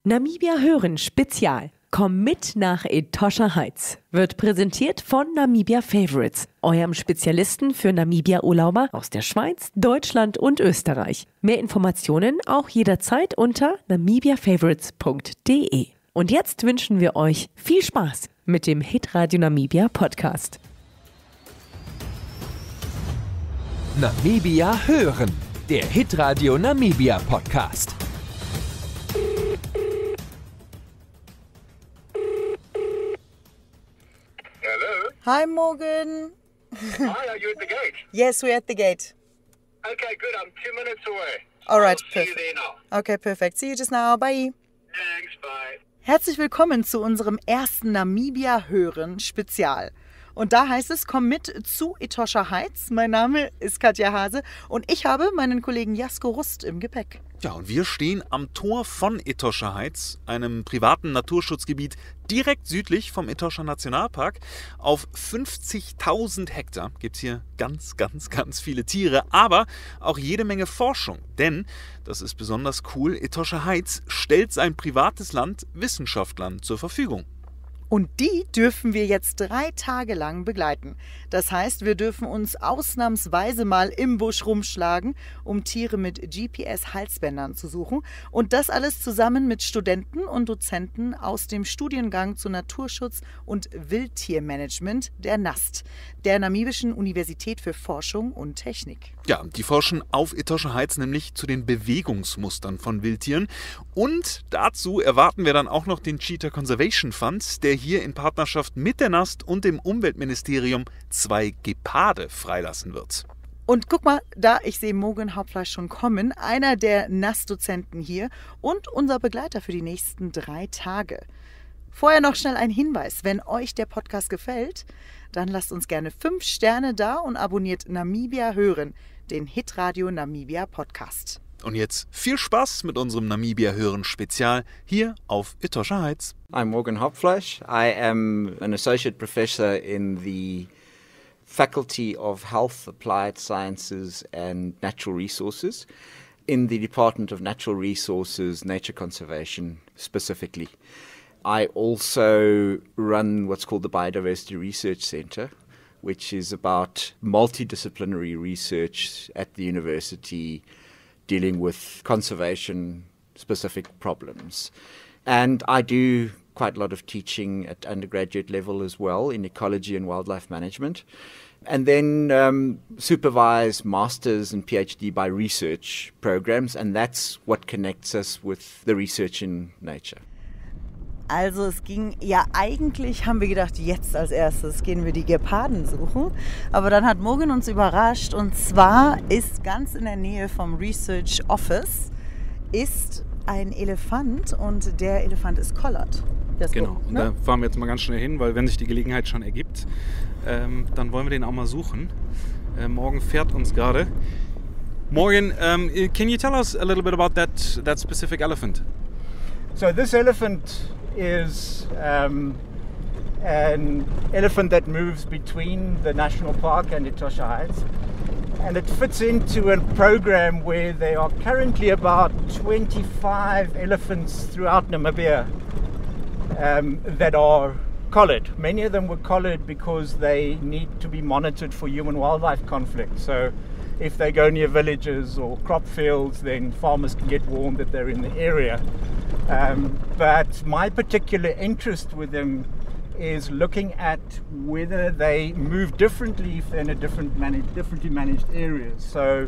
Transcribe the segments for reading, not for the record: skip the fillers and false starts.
Namibia Hören Spezial. Komm mit nach Etosha Heights. Wird präsentiert von Namibia Favorites, eurem Spezialisten für Namibia-Urlauber aus der Schweiz, Deutschland und Österreich. Mehr Informationen auch jederzeit unter namibiafavorites.de. Und jetzt wünschen wir euch viel Spaß mit dem Hitradio Namibia Podcast. Namibia Hören, der Hitradio Namibia Podcast. Hello. Hi, Morgan. Hi, are you at the gate? Yes, we're at the gate. Okay, good. I'm 2 minutes away. All right, I'll see perfect. you there now. Okay, perfect. See you just now. Bye. Thanks, bye. Herzlich willkommen zu unserem ersten Namibia Hören Spezial. Und da heißt es, komm mit zu Etosha Heights. Mein Name ist Katja Hase und ich habe meinen Kollegen Jasko Rust im Gepäck. Ja, und wir stehen am Tor von Etosha Heights, einem privaten Naturschutzgebiet direkt südlich vom Etosha Nationalpark. Auf 50.000 Hektar gibt es hier ganz viele Tiere, aber auch jede Menge Forschung. Denn, das ist besonders cool, Etosha Heights stellt sein privates Land Wissenschaftlern zur Verfügung. Und die dürfen wir jetzt 3 Tage lang begleiten. Das heißt, wir dürfen uns ausnahmsweise mal im Busch rumschlagen, um Tiere mit GPS-Halsbändern zu suchen. Und das alles zusammen mit Studenten und Dozenten aus dem Studiengang zu Naturschutz und Wildtiermanagement der NUST, der Namibischen Universität für Forschung und Technik. Ja, die forschen auf Etosha Heights nämlich zu den Bewegungsmustern von Wildtieren. Und dazu erwarten wir dann auch noch den Cheetah Conservation Fund, der hier in Partnerschaft mit der NUST und dem Umweltministerium 2 Geparde freilassen wird. Und guck mal, da, ich sehe Morgan Hauptfleisch schon kommen, einer der NUST-Dozenten hier und unser Begleiter für die nächsten 3 Tage. Vorher noch schnell ein Hinweis, wenn euch der Podcast gefällt, dann lasst uns gerne 5 Sterne da und abonniert Namibia Hören, den Hitradio Namibia Podcast. Und jetzt viel Spaß mit unserem Namibia Hören Spezial hier auf Etosha Heights. I'm Morgan Hauptfleisch. I am an associate professor in the Faculty of Health, Applied Sciences and Natural Resources in the Department of Natural Resources, Nature Conservation specifically. I also run what's called the Biodiversity Research Center, which is about multidisciplinary research at the university dealing with conservation-specific problems. And I do quite a lot of teaching at undergraduate level as well in ecology and wildlife management. And then supervise master's and PhD by research programs, and that's what connects us with the research in nature. Also es ging, ja eigentlich haben wir gedacht, jetzt als erstes gehen wir die Geparden suchen. Aber dann hat Morgan uns überrascht und zwar ist ganz in der Nähe vom Research Office ist ein Elefant und der Elefant ist kollert. Genau, und da fahren wir jetzt mal ganz schnell hin, weil wenn sich die Gelegenheit schon ergibt, dann wollen wir den auch mal suchen. Morgan fährt uns gerade. Morgan, can you tell us a little bit about that specific elephant? So this elephant is an elephant that moves between the national park and Etosha Heights, and it fits into a program where there are currently about 25 elephants throughout Namibia that are collared. Many of them were collared because they need to be monitored for human-wildlife conflict. So if they go near villages or crop fields, then farmers can get warned that they're in the area. But my particular interest with them is looking at whether they move differently if they're in differently managed areas. So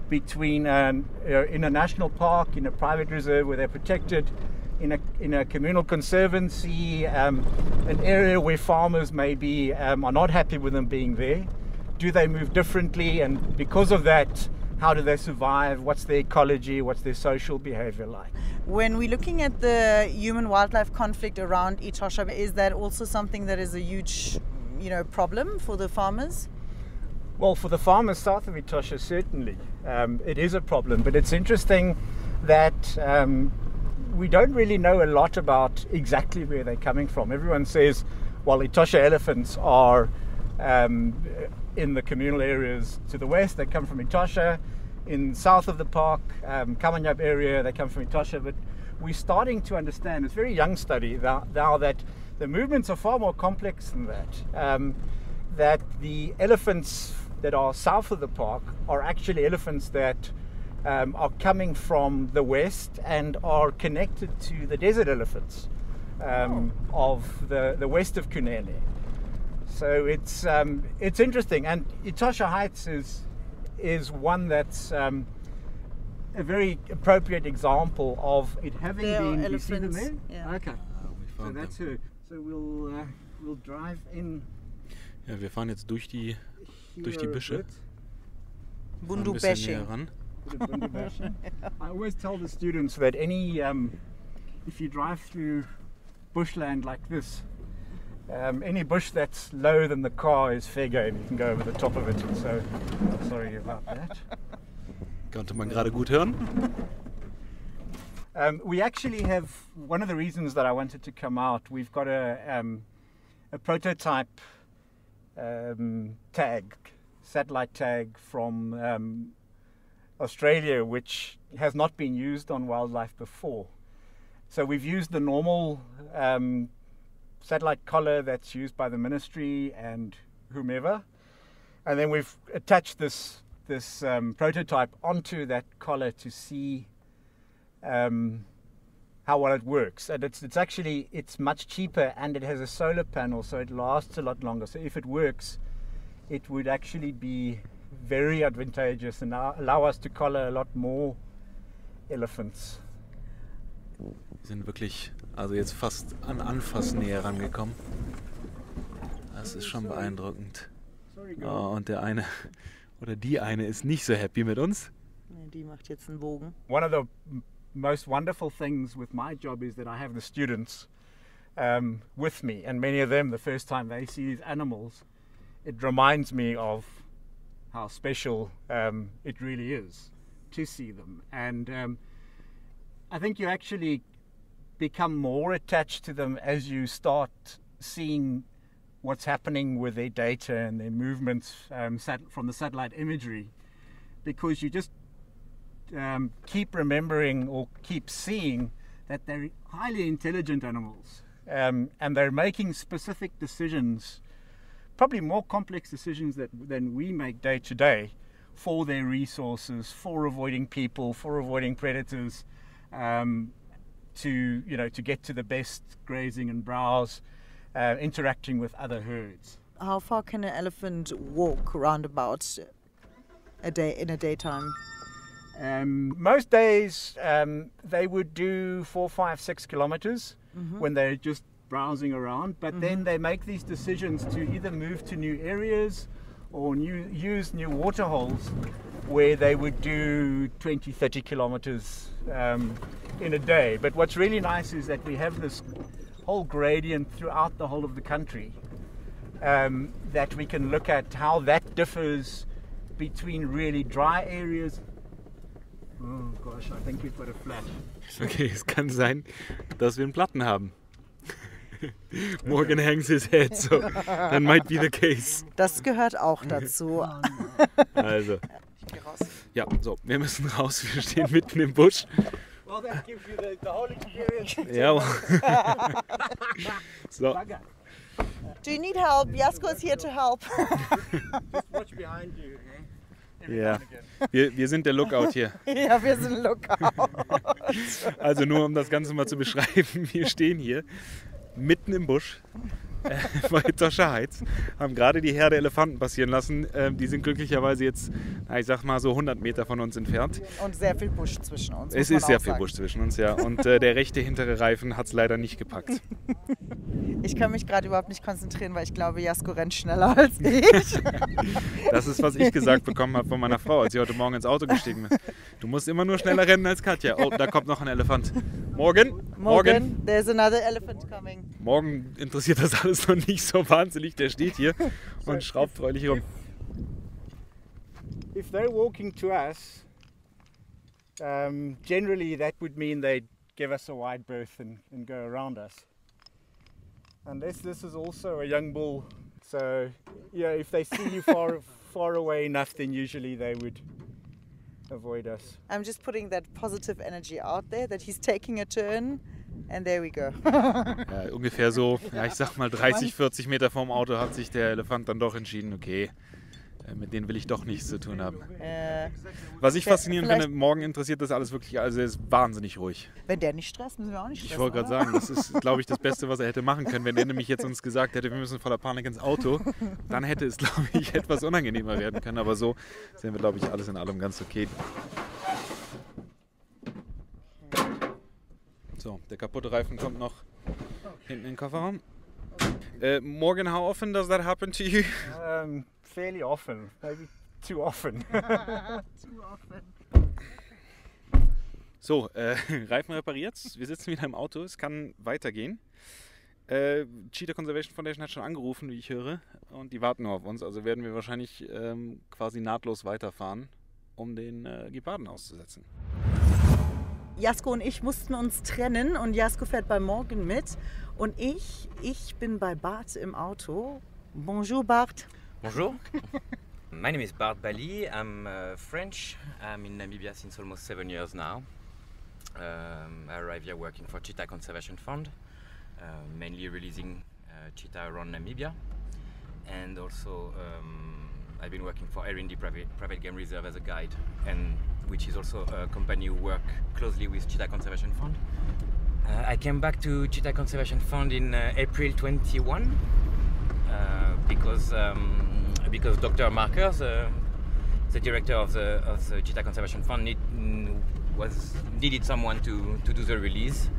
between in a national park, in a private reserve where they're protected, in a communal conservancy, an area where farmers maybe are not happy with them being there. Do they move differently, and because of that, how do they survive? What's their ecology? What's their social behavior like? When we're looking at the human-wildlife conflict around Etosha, is that also something that is a huge, problem for the farmers? Well, for the farmers south of Etosha, certainly it is a problem. But it's interesting that we don't really know a lot about exactly where they're coming from. Everyone says, well, Etosha elephants are in the communal areas to the west. They come from Etosha. In south of the park, Kamanyap area, they come from Etosha. But we're starting to understand, it's a very young study now, that the movements are far more complex than that. That the elephants that are south of the park are actually elephants that are coming from the west and are connected to the desert elephants of the west of Kunene. So it's interesting, and Etosha Heights is one that's a very appropriate example of it having been. You see them there? Yeah. Okay. So that's her. So we'll drive in. Ja, wir fahren jetzt durch die Büsche. Bundu Ein bisschen näher ran. I always tell the students that if you drive through bushland like this, any bush that's lower than the car is fair game. You can go over the top of it. So sorry about that. Konnte man gerade gut hören? We actually have, one of the reasons that I wanted to come out, we've got a prototype satellite tag from Australia, which has not been used on wildlife before. So we've used the normal satellite collar that's used by the ministry and whomever, and then we've attached this prototype onto that collar to see how well it works. And it's much cheaper, and it has a solar panel, so it lasts a lot longer. So if it works, it would actually be very advantageous and allow us to collar a lot more elephants. Wir sind wirklich, also jetzt fast an Anfassnähe rangekommen. Das ist schon beeindruckend. Oh, und der eine oder die eine ist nicht so happy mit uns. Die macht jetzt einen Bogen. One of the most wonderful things with my job is that I have the students with me, and many of them, the first time they see these animals, it reminds me of how special it really is to see them. And I think you actually become more attached to them as you start seeing what's happening with their data and their movements from the satellite imagery, because you just keep remembering or keep seeing that they're highly intelligent animals, and they're making specific decisions, probably more complex decisions than we make day to day, for their resources, for avoiding people, for avoiding predators, to get to the best grazing and browse, interacting with other herds. How far can an elephant walk roundabout in a daytime? Most days they would do 4, 5, 6 kilometers when they're just browsing around, but then they make these decisions to either move to new areas or use new water holes where they would do 20, 30 kilometers in a day. But what's really nice is that we have this whole gradient throughout the whole of the country, that we can look at how that differs between really dry areas. Oh gosh, I think we've got a flat. Okay, es kann sein, dass wir einen Platten haben. Morgan hangs his head, so that might be the case. Das gehört auch dazu. Also, ja, so, wir müssen raus, wir stehen mitten im Busch. Well, that gives you the whole experience. Ja. So. Do you need help? Jasko is here to help. Just watch behind you. Ja, wir sind der Lookout hier. Ja, wir sind Lookout. Also nur um das Ganze mal zu beschreiben, wir stehen hier mitten im Busch bei Etosha Heights, haben gerade die Herde Elefanten passieren lassen. Die sind glücklicherweise jetzt, ich sag mal so 100 Meter von uns entfernt. Und sehr viel Busch zwischen uns. Es ist sehr viel Busch zwischen uns, ja. Und der rechte hintere Reifen hat es leider nicht gepackt. Ich kann mich gerade überhaupt nicht konzentrieren, weil ich glaube, Jasko rennt schneller als ich. Das ist, was ich gesagt bekommen habe von meiner Frau, als sie heute Morgen ins Auto gestiegen ist. Du musst immer nur schneller rennen als Katja. Oh, da kommt noch ein Elefant. Morgen. There's another elephant coming. Morgen interessiert das alles noch nicht so wahnsinnig. Der steht hier und schraubt freudig rum. If they're walking to us, generally that would mean they'd give us a wide berth and go around us. Unless this is also a young bull, so yeah, if they see you far away enough, then usually they would avoid us. I'm just putting that positive energy out there, that he's taking a turn. And there we go. Ja, ungefähr so, ja, ich sag mal 30, 40 Meter vom Auto hat sich der Elefant dann doch entschieden, okay, mit denen will ich doch nichts zu tun haben. Was ich faszinierend finde, morgen interessiert das alles wirklich, also er ist wahnsinnig ruhig. Wenn der nicht stresst, müssen wir auch nicht stressen. Ich wollte gerade sagen, das ist, glaube ich, das Beste, was er hätte machen können. Wenn er nämlich jetzt uns gesagt hätte, wir müssen voller Panik ins Auto, dann hätte es, glaube ich, etwas unangenehmer werden können. Aber so sehen wir, glaube ich, alles in allem ganz okay. So, der kaputte Reifen kommt noch hinten in den Kofferraum. Morgan, how often does that happen to you? Fairly often, maybe too often. Too often. So, Reifen repariert. Wir sitzen wieder im Auto. Es kann weitergehen. Cheetah Conservation Foundation hat schon angerufen, wie ich höre. Und die warten nur auf uns. Also werden wir wahrscheinlich quasi nahtlos weiterfahren, um den Geparden auszusetzen. Jasko und ich mussten uns trennen und Jasko fährt bei Morgan mit. Und ich bin bei Bart im Auto. Bonjour Bart. Bonjour. My name is Bart Bali. I'm French. I'm in Namibia since almost 7 years now. I arrived here working for Cheetah Conservation Fund, mainly releasing cheetah around Namibia. And also I've been working for R&D Private Game Reserve as a guide, and which is also a company who work closely with Cheetah Conservation Fund. I came back to Cheetah Conservation Fund in April 21 because Dr. Markers, the director of the Cheetah Conservation Fund, needed someone to do the release,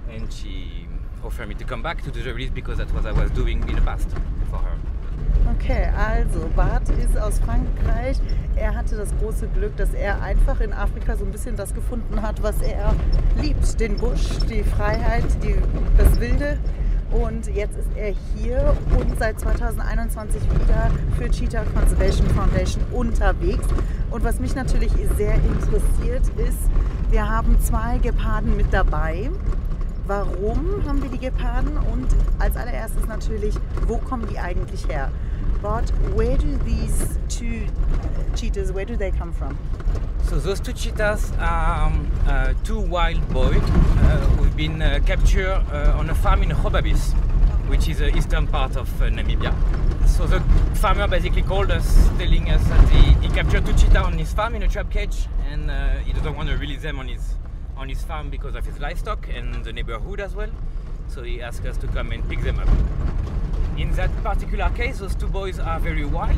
and she offered me to come back to do the release because that's what I was doing in the past for her. Okay, also Bart ist aus Frankreich. Er hatte das große Glück, dass er einfach in Afrika so ein bisschen das gefunden hat, was er liebt. Den Busch, die Freiheit, das Wilde. Und jetzt ist er hier und seit 2021 wieder für Cheetah Conservation Foundation unterwegs. Und was mich natürlich sehr interessiert ist, wir haben 2 Geparden mit dabei. Warum haben wir die Geparden? Und als allererstes natürlich, wo kommen die eigentlich her? But where do these 2 cheetahs, where do they come from? So those 2 cheetahs are 2 wild boys who've been captured on a farm in Hobabis, which is the eastern part of Namibia. So the farmer basically called us, telling us that he captured 2 cheetahs on his farm in a trap cage, and he doesn't want to release them on his farm because of his livestock and the neighborhood as well. So he asked us to come and pick them up. In that particular case, those 2 boys are very wild.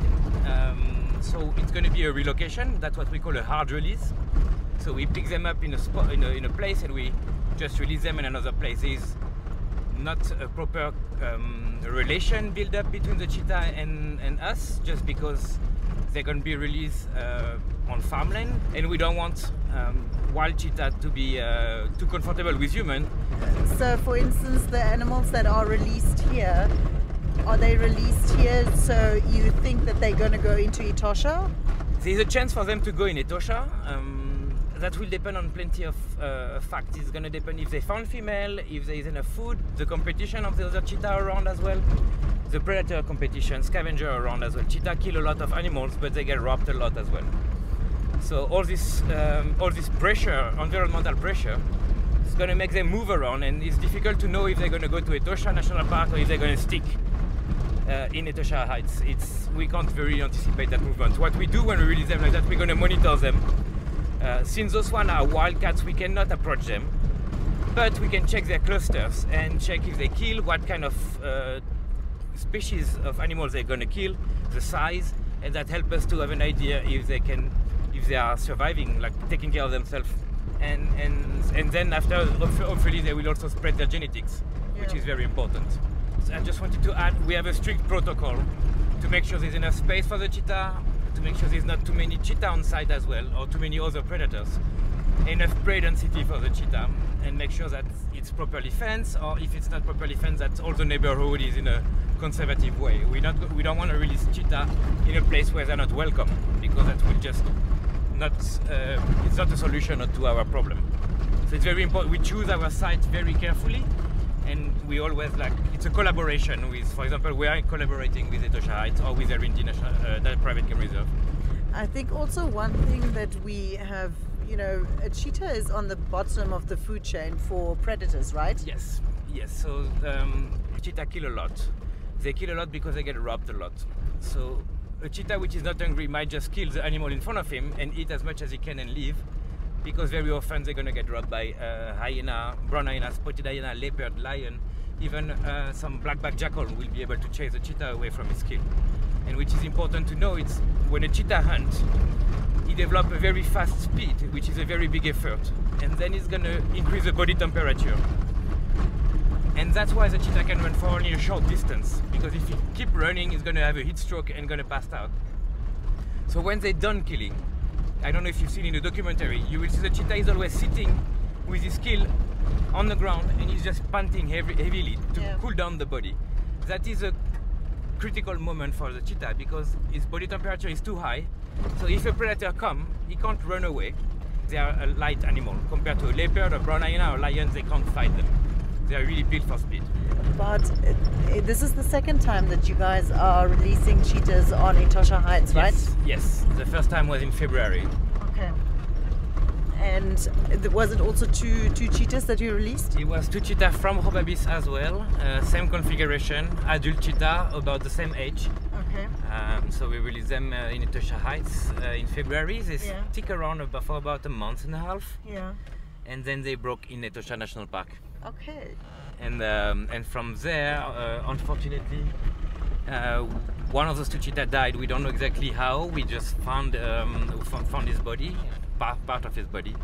So it's going to be a relocation. That's what we call a hard release. So we pick them up in a spot, in a place, and we just release them in another place. There's not a proper relation build up between the cheetah and us, just because they're going to be released on farmland, and we don't want wild cheetah to be too comfortable with humans. So, for instance, the animals that are released here, are they released here so you think that they're going to go into Etosha? There's a chance for them to go in Etosha. That will depend on plenty of facts. It's going to depend if they found female, if there is enough food, the competition of the other cheetah around as well, the predator competition, scavenger around as well. Cheetah kill a lot of animals, but they get robbed a lot as well. So all this pressure, environmental pressure, is going to make them move around, and it's difficult to know if they're going to go to Etosha National Park or if they're going to stick in Etosha Heights. We can't very anticipate that movement. What we do when we release them like that, we're going to monitor them. Since those ones are wildcats, we cannot approach them, but we can check their clusters and check if they kill, what kind of species of animals they're going to kill, the size, and that helps us to have an idea if they are surviving, like taking care of themselves. And then after, hopefully they will also spread their genetics, which is very important. So I just wanted to add, we have a strict protocol to make sure there's enough space for the cheetah, to make sure there's not too many cheetah on site as well, or too many other predators. Enough prey density for the cheetah, and make sure that it's properly fenced, or if it's not properly fenced, that all the neighborhood is in a conservative way. We don't want to release cheetah in a place where they're not welcome, because that will just not, it's not a solution to our problem. So it's very important, we choose our site very carefully, and we always it's a collaboration with, for example, we are collaborating with Etosha Heights or with R&D Private Game Reserve. I think also one thing that we have, you know, a cheetah is on the bottom of the food chain for predators, right? Yes, yes. So cheetah kill a lot. They kill a lot because they get robbed a lot. So a cheetah which is not hungry might just kill the animal in front of him and eat as much as he can and leave, because very often they're going to get robbed by hyena, brown hyena, spotted hyena, leopard, lion. Even some black-backed jackal will be able to chase a cheetah away from its kill. And which is important to know, it's when a cheetah hunts, he develops a very fast speed, which is a very big effort. And then it's going to increase the body temperature. And that's why the cheetah can run for only a short distance, because if you keep running, it's going to have a heat stroke and going to pass out. So when they're done killing, I don't know if you've seen in the documentary, you will see the cheetah is always sitting with his kill on the ground and he's just panting heavily to cool down the body. That is a critical moment for the cheetah because his body temperature is too high. So if a predator comes, he can't run away. They are a light animal compared to a leopard, a brown hyena, or lions. They can't fight them. They are really built for speed. But this is the second time that you guys are releasing cheetahs on Etosha Heights, right? Yes. The first time was in February. Okay. And was it also two cheetahs that you released? It was 2 cheetah from Robabis as well. Same configuration, adult cheetah, about the same age. Okay. So we released them in Etosha Heights in February. They stick around for about a month and a half. Yeah. And then they broke in Etosha National Park. Okay. And from there, unfortunately, one of those 2 cheetah died. We don't know exactly how. We just found his body, part of his body,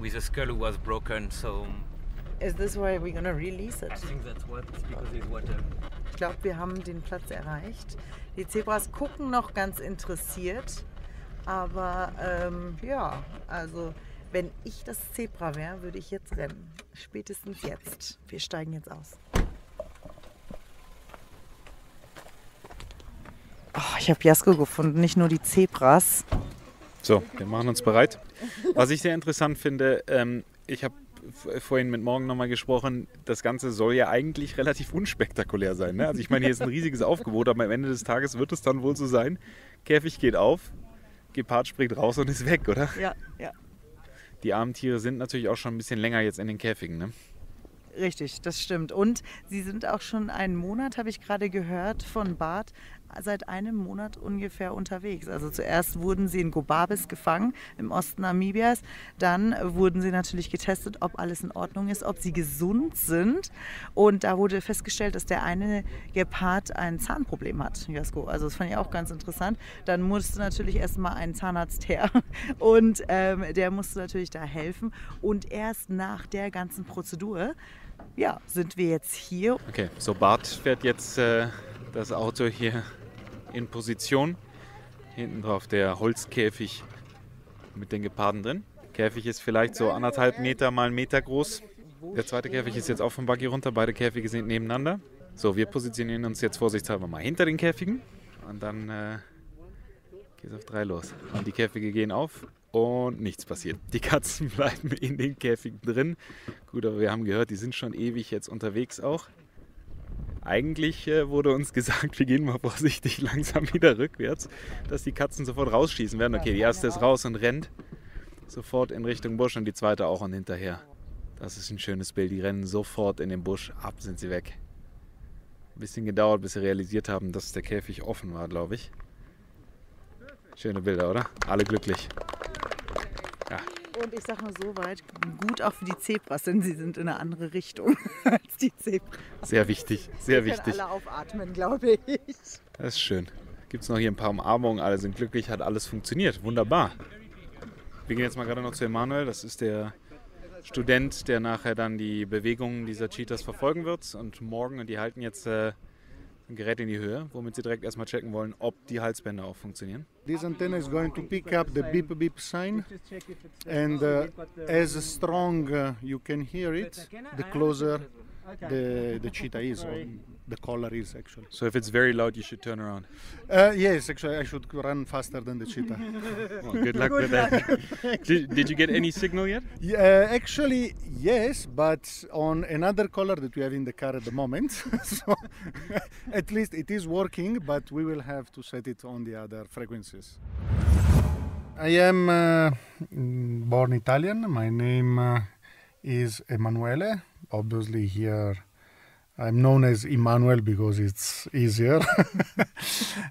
with a skull who was broken. So. Is this why we're gonna release it? I think that's what, because there's water. Ich glaube, wir haben den Platz erreicht. Die Zebras gucken noch ganz interessiert, aber ja, also wenn ich das Zebra wäre, würde ich jetzt rennen. Spätestens jetzt. Wir steigen jetzt aus. Oh, ich habe Jasko gefunden, nicht nur die Zebras. So, wir machen uns bereit. Was ich sehr interessant finde, ich habe vorhin mit Morgen nochmal gesprochen, das Ganze soll ja eigentlich relativ unspektakulär sein. Ne? Also ich meine, hier ist ein riesiges Aufgebot, aber am Ende des Tages wird es dann wohl so sein. Käfig geht auf, Gepard springt raus und ist weg, oder? Ja, ja. Die armen Tiere sind natürlich auch schon ein bisschen länger jetzt in den Käfigen, ne? Richtig, das stimmt. Und sie sind auch schon einen Monat, habe ich gerade gehört, von Bart, seit einem Monat ungefähr unterwegs. Also zuerst wurden sie in Gobabis gefangen, im Osten Namibias. Dann wurden sie natürlich getestet, ob alles in Ordnung ist, ob sie gesund sind. Und da wurde festgestellt, dass der eine Gepard ein Zahnproblem hat, Jasko. Also das fand ich auch ganz interessant. Dann musste natürlich erstmal ein Zahnarzt her und der musste natürlich da helfen. Und erst nach der ganzen Prozedur, ja, sind wir jetzt hier. Okay, so Bart fährt jetzt das Auto hier in Position. Hinten drauf der Holzkäfig mit den Geparden drin. Käfig ist vielleicht so 1,5 Meter mal 1 Meter groß. Der zweite Käfig ist jetzt auch vom Buggy runter. Beide Käfige sind nebeneinander. So, wir positionieren uns jetzt vorsichtshalber mal hinter den Käfigen. Und dann geht es auf 3 los. Und die Käfige gehen auf und nichts passiert. Die Katzen bleiben in den Käfigen drin. Gut, aber wir haben gehört, die sind schon ewig jetzt unterwegs auch. Eigentlich wurde uns gesagt, wir gehen mal vorsichtig langsam wieder rückwärts, dass die Katzen sofort rausschießen werden. Okay, die erste ist raus und rennt sofort in Richtung Busch und die zweite auch und hinterher. Das ist ein schönes Bild. Die rennen sofort in den Busch, ab sind sie weg. Ein bisschen gedauert, bis sie realisiert haben, dass der Käfig offen war, glaube ich. Schöne Bilder, oder? Alle glücklich. Ja. Und ich sage mal so weit, gut auch für die Zebras, denn sie sind in eine andere Richtung als die Zebras. Sehr wichtig, sehr wichtig. Alle aufatmen, glaube ich. Das ist schön. Gibt es noch hier ein paar Umarmungen, alle sind glücklich, hat alles funktioniert. Wunderbar. Wir gehen jetzt mal gerade noch zu Emanuel, das ist der Student, der nachher dann die Bewegungen dieser Cheetahs verfolgen wird. Und morgen, und die halten jetzt ein Gerät in die Höhe, womit sie direkt erstmal checken wollen, ob die Halsbänder auch funktionieren. This antenna is going to pick up the beep beep sign, and as strong you can hear it, the closer the cheetah is, or the collar is actually. So if it's very loud, you should turn around. Yes, actually I should run faster than the cheetah. Well, good luck with that. Did you get any signal yet? Actually, yes, but on another collar that we have in the car at the moment. So at least it is working, but we will have to set it on the other frequencies. I am born Italian. My name is Emanuele. Obviously here I'm known as Emmanuel because it's easier.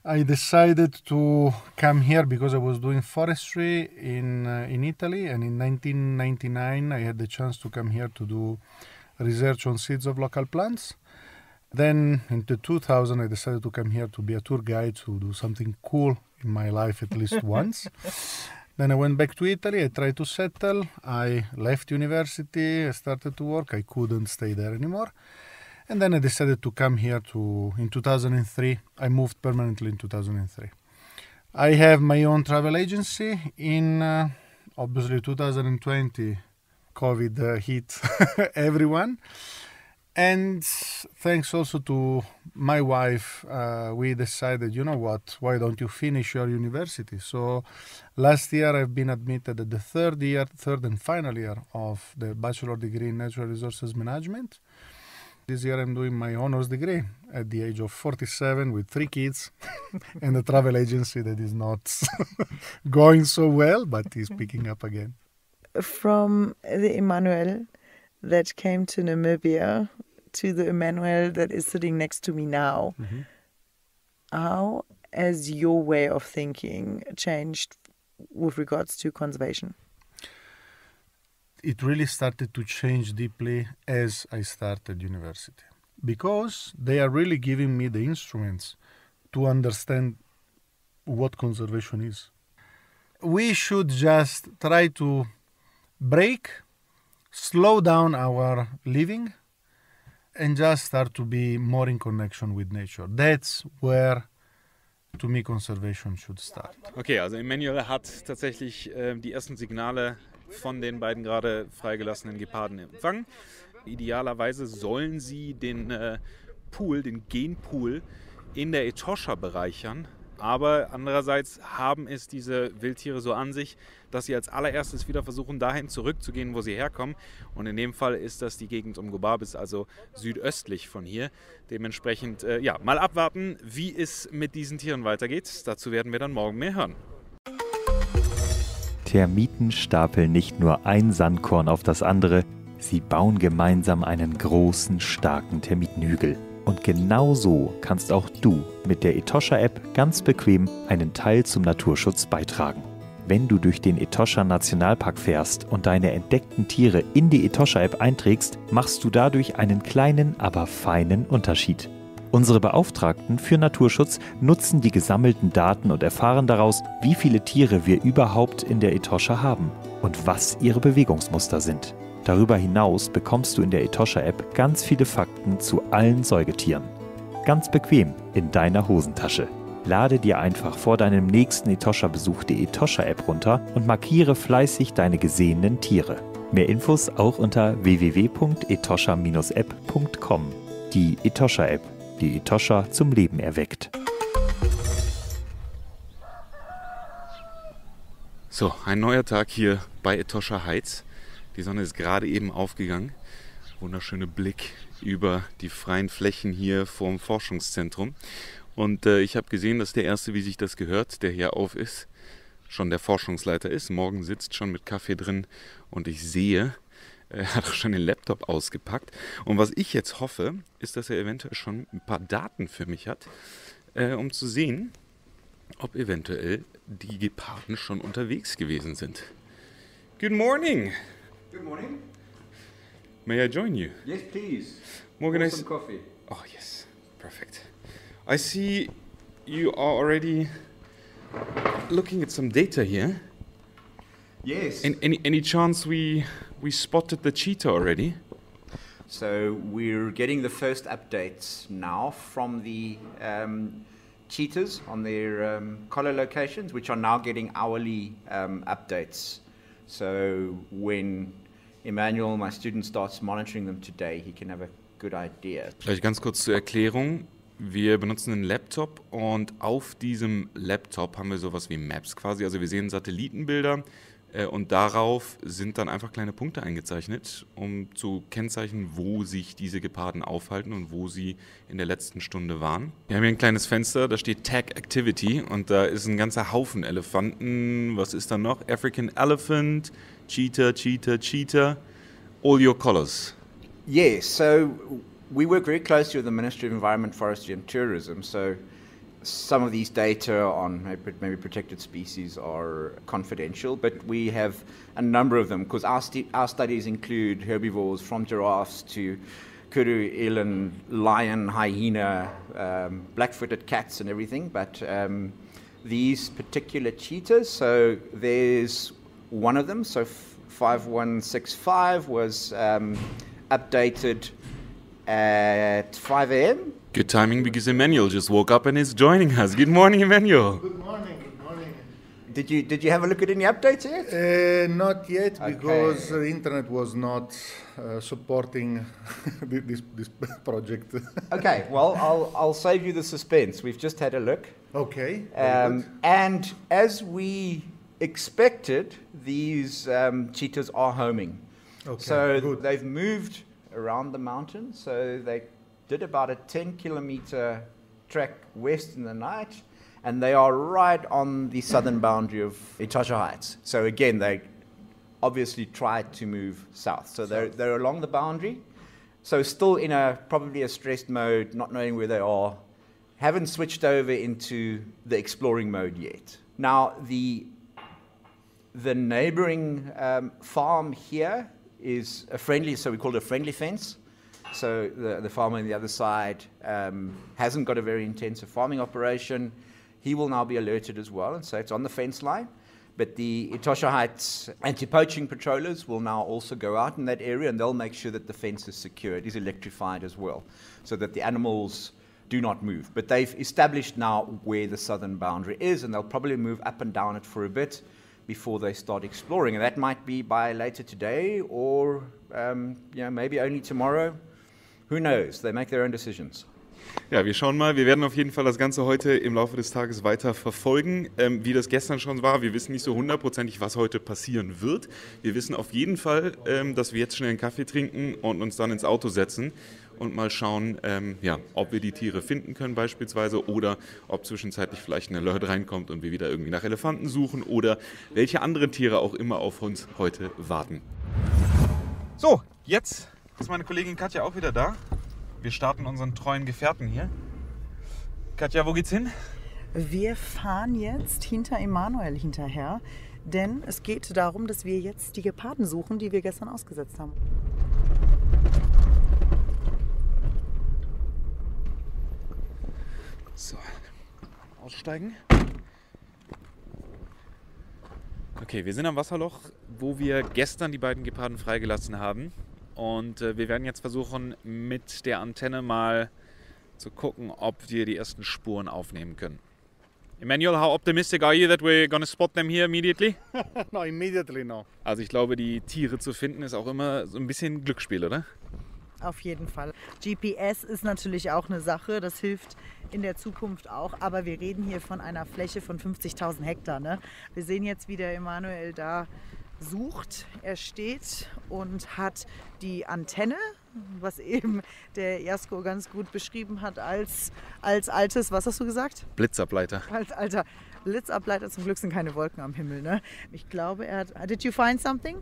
I decided to come here because I was doing forestry in Italy, and in 1999 I had the chance to come here to do research on seeds of local plants. Then in 2000 I decided to come here to be a tour guide, to do something cool in my life at least once. Then I went back to Italy, I tried to settle, I left university, I started to work, I couldn't stay there anymore. And then I decided to come here in 2003. I moved permanently in 2003. I have my own travel agency. In obviously 2020, COVID hit everyone. And thanks also to my wife, we decided, you know what, why don't you finish your university? So last year I've been admitted at the third and final year of the bachelor degree in natural resources management. This year I'm doing my honors degree at the age of 47 with 3 kids and a travel agency that is not going so well, but is picking up again. From the Emmanuel that came to Namibia to the Emmanuel that is sitting next to me now, how has your way of thinking changed with regards to conservation? It really started to change deeply as I started university, because they are really giving me the instruments to understand what conservation is. We should just try to slow down our living and just start to be more in connection with nature. That's where, to me, conservation should start. Okay, also Emmanuel hat tatsächlich die ersten Signale von den beiden gerade freigelassenen Geparden empfangen. Idealerweise sollen sie den Genpool in der Etosha bereichern. Aber andererseits haben es diese Wildtiere so an sich, dass sie als allererstes wieder versuchen, dahin zurückzugehen, wo sie herkommen. Und in dem Fall ist das die Gegend um Gobabis, also südöstlich von hier. Dementsprechend, mal abwarten, wie es mit diesen Tieren weitergeht. Dazu werden wir dann morgen mehr hören. Termiten stapeln nicht nur ein Sandkorn auf das andere, sie bauen gemeinsam einen großen, starken Termitenhügel. Und genau so kannst auch du mit der Etosha-App ganz bequem einen Teil zum Naturschutz beitragen. Wenn du durch den Etosha Nationalpark fährst und deine entdeckten Tiere in die Etosha-App einträgst, machst du dadurch einen kleinen, aber feinen Unterschied. Unsere Beauftragten für Naturschutz nutzen die gesammelten Daten und erfahren daraus, wie viele Tiere wir überhaupt in der Etosha haben und was ihre Bewegungsmuster sind. Darüber hinaus bekommst du in der Etosha-App ganz viele Fakten zu allen Säugetieren. Ganz bequem in deiner Hosentasche. Lade dir einfach vor deinem nächsten Etosha-Besuch die Etosha-App runter und markiere fleißig deine gesehenen Tiere. Mehr Infos auch unter www.etosha-app.com. Die Etosha-App, die Etosha zum Leben erweckt. So, ein neuer Tag hier bei Etosha Heights. Die Sonne ist gerade eben aufgegangen. Wunderschöner Blick über die freien Flächen hier vorm Forschungszentrum. Und ich habe gesehen, dass der Erste, wie sich das gehört, der hier auf ist, schon der Forschungsleiter ist. Morgen sitzt schon mit Kaffee drin und ich sehe, er hat auch schon den Laptop ausgepackt. Und was ich jetzt hoffe, ist, dass er eventuell schon ein paar Daten für mich hat, um zu sehen, ob eventuell die Geparden schon unterwegs gewesen sind. Good morning. Good morning. May I join you? Yes, please. Morgen Some coffee. Oh yes, perfect. I see you are already looking at some data here. Yes. Any chance we spotted the cheetah already? So we're getting the first updates now from the cheetahs on their collar locations, which are now getting hourly updates. So when Emmanuel, my student, starts monitoring them today, he can have a good idea. Vielleicht ganz kurz zur Erklärung. Wir benutzen einen Laptop und auf diesem Laptop haben wir sowas wie Maps quasi. Also wir sehen Satellitenbilder, Und darauf sind dann einfach kleine Punkte eingezeichnet, um zu kennzeichnen, wo sich diese Geparden aufhalten und wo sie in der letzten Stunde waren. Wir haben hier ein kleines Fenster, da steht Tag Activity und da ist ein ganzer Haufen Elefanten. Was ist da noch? African Elephant, Cheetah, Cheetah, Cheetah. All your colors. Yes, so we work very closely with the Ministry of Environment, Forestry and Tourism. So some of these data on maybe protected species are confidential, but we have a number of them because our studies include herbivores from giraffes to kudu, eland, lion, hyena, black-footed cats and everything. But these particular cheetahs, so there's one of them, so 5165 was updated at 5 a.m. Good timing because Emmanuel just woke up and is joining us. Good morning, Emmanuel. Good morning, good morning. Did you have a look at any updates yet? Not yet, because the internet was not supporting this project. Okay, well, I'll save you the suspense. We've just had a look. Okay. And as we expected, these cheetahs are homing. Okay, so good. they've moved around the mountain. So they did about a 10-kilometer trek west in the night, and they are right on the southern boundary of Etosha Heights. So again, they obviously tried to move south. So they're along the boundary. So still in probably a stressed mode, not knowing where they are. Haven't switched over into the exploring mode yet. Now the neighboring farm here is a friendly, so we call it a friendly fence. So the farmer on the other side hasn't got a very intensive farming operation. He will now be alerted as well, and so it's on the fence line. But the Etosha Heights anti-poaching patrollers will now also go out in that area, and they'll make sure that the fence is secure. It is electrified as well, so that the animals do not move. But they've established now where the southern boundary is, and they'll probably move up and down it for a bit before they start exploring. And that might be by later today or maybe only tomorrow. Who knows? They make their own decisions. Ja, wir schauen mal. Wir werden auf jeden Fall das Ganze heute im Laufe des Tages weiter verfolgen. Wie das gestern schon war, wir wissen nicht so hundertprozentig, was heute passieren wird. Wir wissen auf jeden Fall, dass wir jetzt schnell einen Kaffee trinken und uns dann ins Auto setzen und mal schauen, ob wir die Tiere finden können beispielsweise oder ob zwischenzeitlich vielleicht ein Alert reinkommt und wir wieder irgendwie nach Elefanten suchen oder welche anderen Tiere auch immer auf uns heute warten. So, jetzt ist meine Kollegin Katja auch wieder da. Wir starten unseren treuen Gefährten hier. Katja, wo geht's hin? Wir fahren jetzt hinter Emanuel hinterher, denn es geht darum, dass wir jetzt die Geparden suchen, die wir gestern ausgesetzt haben. So, aussteigen. Okay, wir sind am Wasserloch, wo wir gestern die beiden Geparden freigelassen haben. Und wir werden jetzt versuchen, mit der Antenne mal zu gucken, ob wir die ersten Spuren aufnehmen können. Emmanuel, how optimistic are you that we're gonna spot them here immediately? No, immediately no. Also ich glaube, die Tiere zu finden ist auch immer so ein bisschen Glücksspiel, oder? Auf jeden Fall. GPS ist natürlich auch eine Sache, das hilft in der Zukunft auch, aber wir reden hier von einer Fläche von 50.000 Hektar. Ne? Wir sehen jetzt, wie der Emanuel da sucht. Er steht und hat die Antenne, was eben der Jasko ganz gut beschrieben hat, als altes, was hast du gesagt? Blitzableiter. Als alter Blitzableiter. Zum Glück sind keine Wolken am Himmel. Ne? Ich glaube, er hat... Did you find something?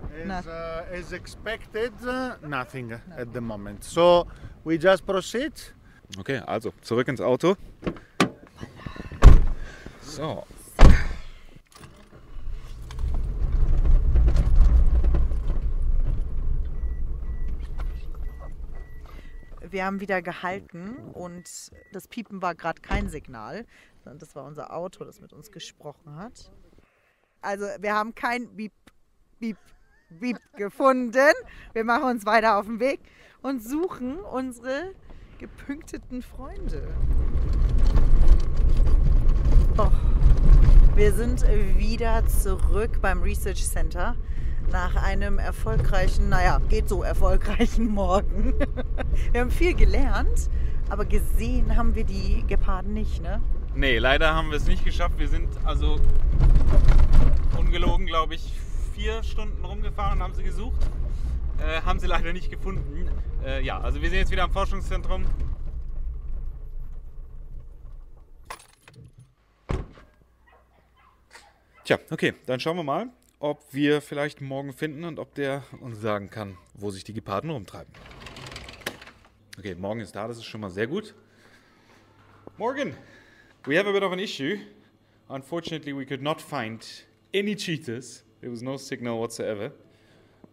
As expected, nothing at the moment. So we just proceed. Okay, also zurück ins Auto. So. Wir haben wieder gehalten und das Piepen war gerade kein Signal. Das war unser Auto, das mit uns gesprochen hat. Also wir haben kein Beep, Beep, Beep gefunden. Wir machen uns weiter auf den Weg und suchen unsere gepunkteten Freunde. Oh. Wir sind wieder zurück beim Research Center. Nach einem erfolgreichen, geht so erfolgreichen Morgen. Wir haben viel gelernt, aber gesehen haben wir die Geparden nicht, ne? Nee, leider haben wir es nicht geschafft. Wir sind also ungelogen, glaube ich, 4 Stunden rumgefahren und haben sie gesucht. Haben sie leider nicht gefunden. Ja, also wir sind jetzt wieder am Forschungszentrum. Tja, okay, dann schauen wir mal, ob wir vielleicht morgen finden und ob der uns sagen kann, wo sich die Geparden rumtreiben. Okay, morgen ist da, das ist schon mal sehr gut. Morgan, we have a bit of an issue. Unfortunately, we could not find any cheetahs. There was no signal whatsoever.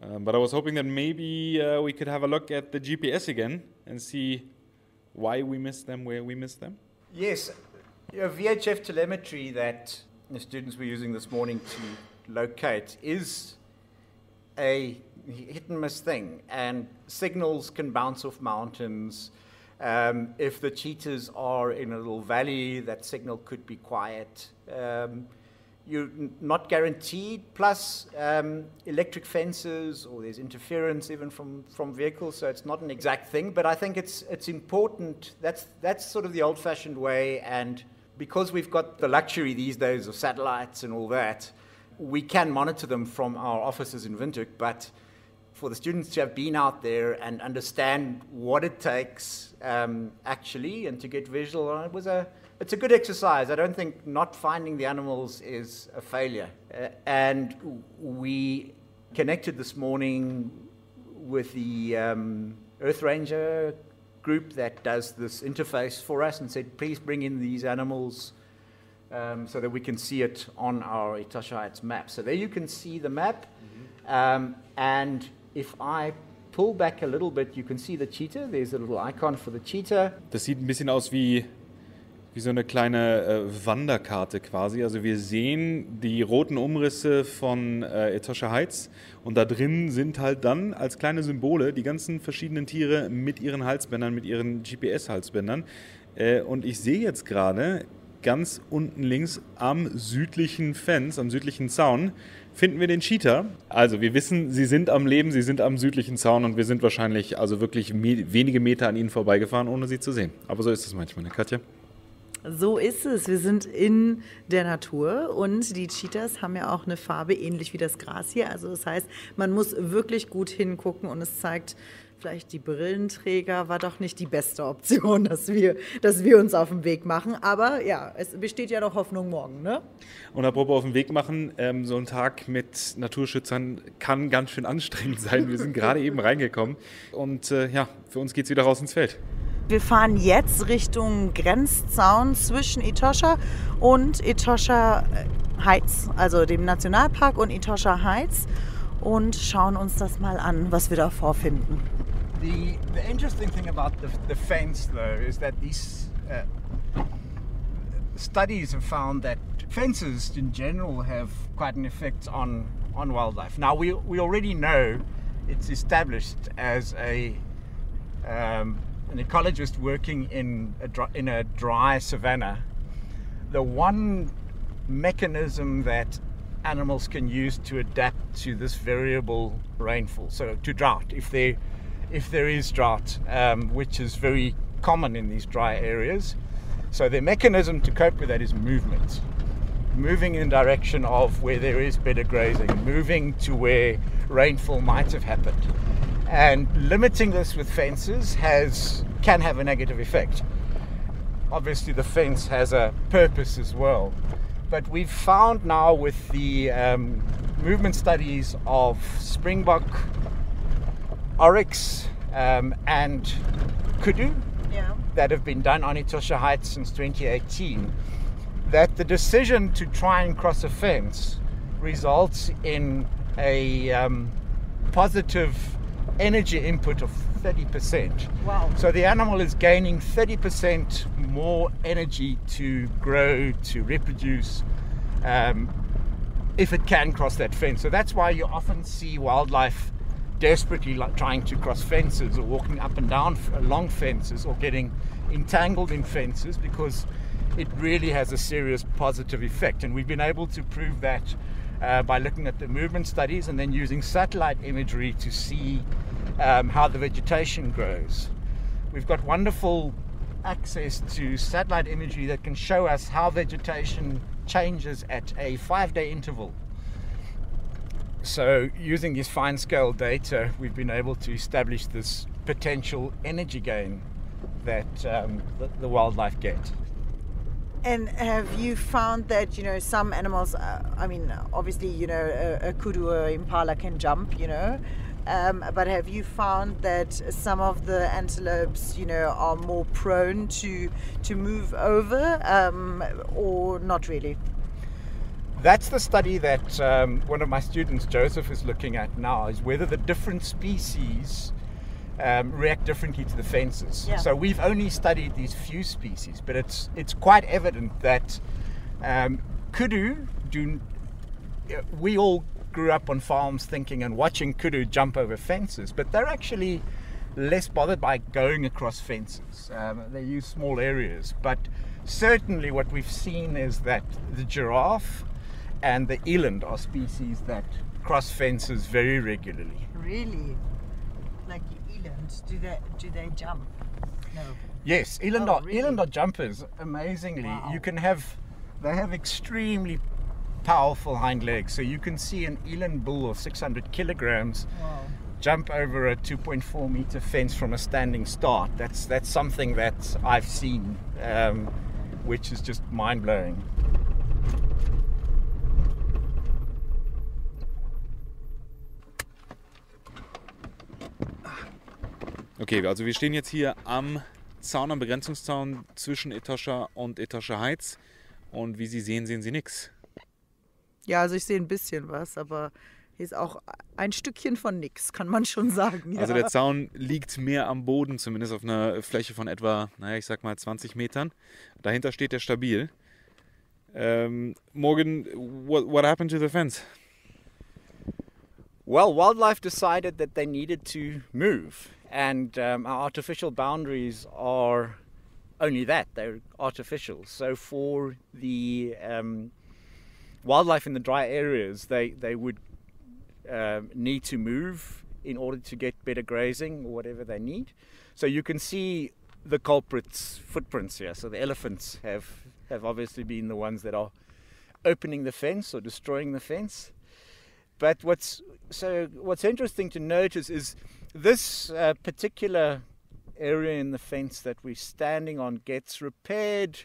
But I was hoping that maybe we could have a look at the GPS again and see why we missed them, where we missed them. Yes, VHF telemetry that the students were using this morning to locate is a hit and miss thing, and signals can bounce off mountains. If the cheetahs are in a little valley, that signal could be quiet. You're not guaranteed, plus electric fences, or there's interference even from vehicles, so it's not an exact thing, but I think it's important. That's sort of the old-fashioned way, and because we've got the luxury these days of satellites and all that, we can monitor them from our offices in Windhoek, but for the students to have been out there and understand what it takes actually, and to get visual on it, it's a good exercise. I don't think not finding the animals is a failure. And we connected this morning with the Earth Ranger group that does this interface for us and said, please bring in these animals so that we can see it on our Etosha Heights map. So there you can see the map. And if I pull back a little bit, you can see the cheetah. There's a little icon for the cheetah. Das sieht ein bisschen aus wie so eine kleine Wanderkarte quasi. Also wir sehen die roten Umrisse von Etosha Heights und da drin sind halt dann als kleine Symbole die ganzen verschiedenen Tiere mit ihren Halsbändern, mit ihren GPS-Halsbändern. Und ich sehe jetzt gerade ganz unten links am südlichen Fence, am südlichen Zaun, finden wir den Cheetah. Also wir wissen, sie sind am Leben, sie sind am südlichen Zaun und wir sind wahrscheinlich also wirklich wenige Meter an ihnen vorbeigefahren, ohne sie zu sehen. Aber so ist es manchmal, ne Katja? So ist es. Wir sind in der Natur und die Cheetahs haben ja auch eine Farbe ähnlich wie das Gras hier. Also das heißt, man muss wirklich gut hingucken und es zeigt, vielleicht die Brillenträger war doch nicht die beste Option, dass wir uns auf den Weg machen. Aber ja, es besteht ja noch Hoffnung morgen, ne? Und apropos auf den Weg machen, so ein Tag mit Naturschützern kann ganz schön anstrengend sein. Wir sind gerade eben reingekommen und ja, für uns geht's wieder raus ins Feld. Wir fahren jetzt Richtung Grenzzaun zwischen Etosha und Etosha Heights, also dem Nationalpark und Etosha Heights, und schauen uns das mal an, was wir da vorfinden. The interesting thing about the fence, though, is that these studies have found that fences in general have quite an effect on wildlife. Now, we already know it's established as an ecologist working in a dry savanna. The one mechanism that animals can use to adapt to this variable rainfall, so to drought, if there is drought, which is very common in these dry areas. So the mechanism to cope with that is movement. Moving in the direction of where there is better grazing, moving to where rainfall might have happened. And limiting this with fences can have a negative effect. Obviously the fence has a purpose as well. But we've found now with the movement studies of springbok, oryx and kudu that have been done on Etosha Heights since 2018, that the decision to try and cross a fence results in a positive energy input of 30%. Wow. So the animal is gaining 30% more energy to grow, to reproduce, if it can cross that fence. So that's why you often see wildlife desperately trying to cross fences or walking up and down along fences or getting entangled in fences, because it really has a serious positive effect. And we've been able to prove that by looking at the movement studies and then using satellite imagery to see how the vegetation grows. We've got wonderful access to satellite imagery that can show us how vegetation changes at a 5-day interval. So using this fine-scale data, we've been able to establish this potential energy gain that the wildlife get. And have you found that, some animals, obviously, a kudu or impala can jump, but have you found that some of the antelopes, are more prone to move over or not really? That's the study that one of my students, Joseph, is looking at now, is whether the different species react differently to the fences. Yeah. So we've only studied these few species, but it's quite evident that kudu do. We all grew up on farms thinking and watching kudu jump over fences, but they're actually less bothered by going across fences. They use small areas, but certainly what we've seen is that the giraffe and the eland are species that cross fences very regularly. Really? Like eland, do they jump? No. Yes, eland really? are jumpers. Amazingly, Wow. they have extremely powerful hind legs. So you can see an eland bull of 600 kilograms Wow. jump over a 2.4 meter fence from a standing start. That's something that I've seen, which is just mind blowing. Okay, also wir stehen jetzt hier am Zaun, am Begrenzungszaun zwischen Etosha und Etosha Heights. Und wie Sie sehen, sehen Sie nichts. Ja, also ich sehe ein bisschen was, aber hier ist auch ein Stückchen von nix, kann man schon sagen. Ja. Also der Zaun liegt mehr am Boden, zumindest auf einer Fläche von etwa, ich sag mal 20 Metern. Dahinter steht er stabil. Morgan, what happened to the fence? Well, wildlife decided that they needed to move, and our artificial boundaries are only that, they're artificial. So for the wildlife in the dry areas, they would need to move in order to get better grazing or whatever they need. So you can see the culprits' footprints here. So the elephants have obviously been the ones that are opening the fence or destroying the fence. But what's interesting to notice is this particular area in the fence that we're standing on gets repaired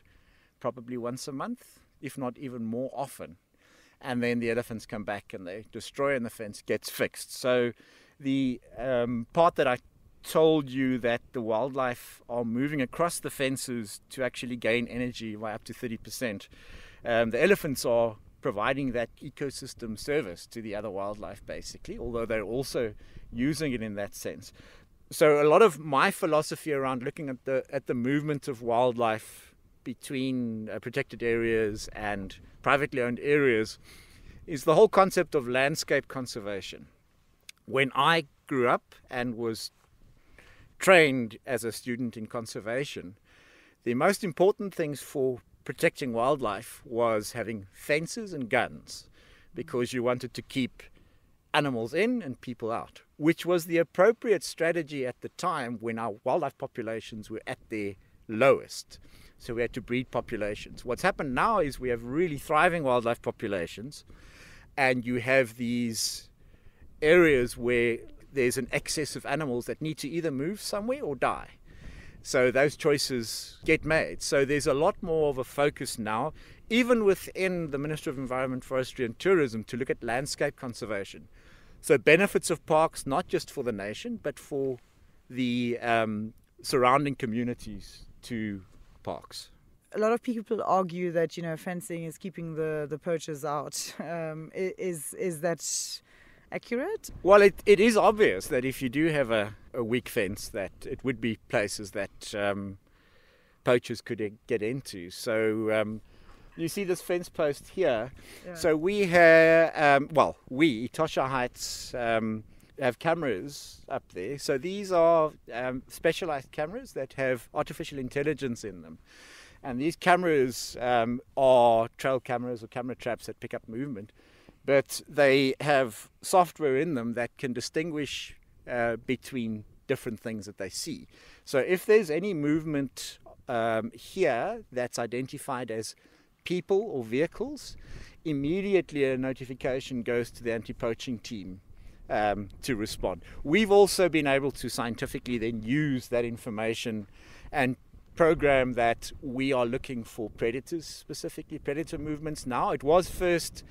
probably once a month, if not even more often. And then the elephants come back and they destroy and the fence gets fixed. So the part that I told you that the wildlife are moving across the fences to actually gain energy by up to 30%, the elephants are providing that ecosystem service to the other wildlife basically, although they're also using it in that sense. So a lot of my philosophy around looking at the movement of wildlife between protected areas and privately owned areas is the whole concept of landscape conservation. When I grew up and was trained as a student in conservation, the most important things for protecting wildlife was having fences and guns, because you wanted to keep animals in and people out, which was the appropriate strategy at the time when our wildlife populations were at their lowest. So we had to breed populations. What's happened now is we have really thriving wildlife populations, and you have these areas where there's an excess of animals that need to either move somewhere or die. So those choices get made. So there's a lot more of a focus now, even within the Ministry of Environment, Forestry and Tourism, to look at landscape conservation. So benefits of parks, not just for the nation, but for the surrounding communities to parks. A lot of people argue that, fencing is keeping the poachers out. Is that accurate? Well, it is obvious that if you do have a weak fence, that it would be places that poachers could get into. So you see this fence post here. Yeah. So we have, Etosha Heights have cameras up there. So these are specialized cameras that have artificial intelligence in them. And these cameras are trail cameras or camera traps that pick up movement. But they have software in them that can distinguish between different things that they see. So if there's any movement here that's identified as people or vehicles, immediately a notification goes to the anti-poaching team to respond. We've also been able to scientifically then use that information and program that we are looking for predators, specifically predator movements now. It was first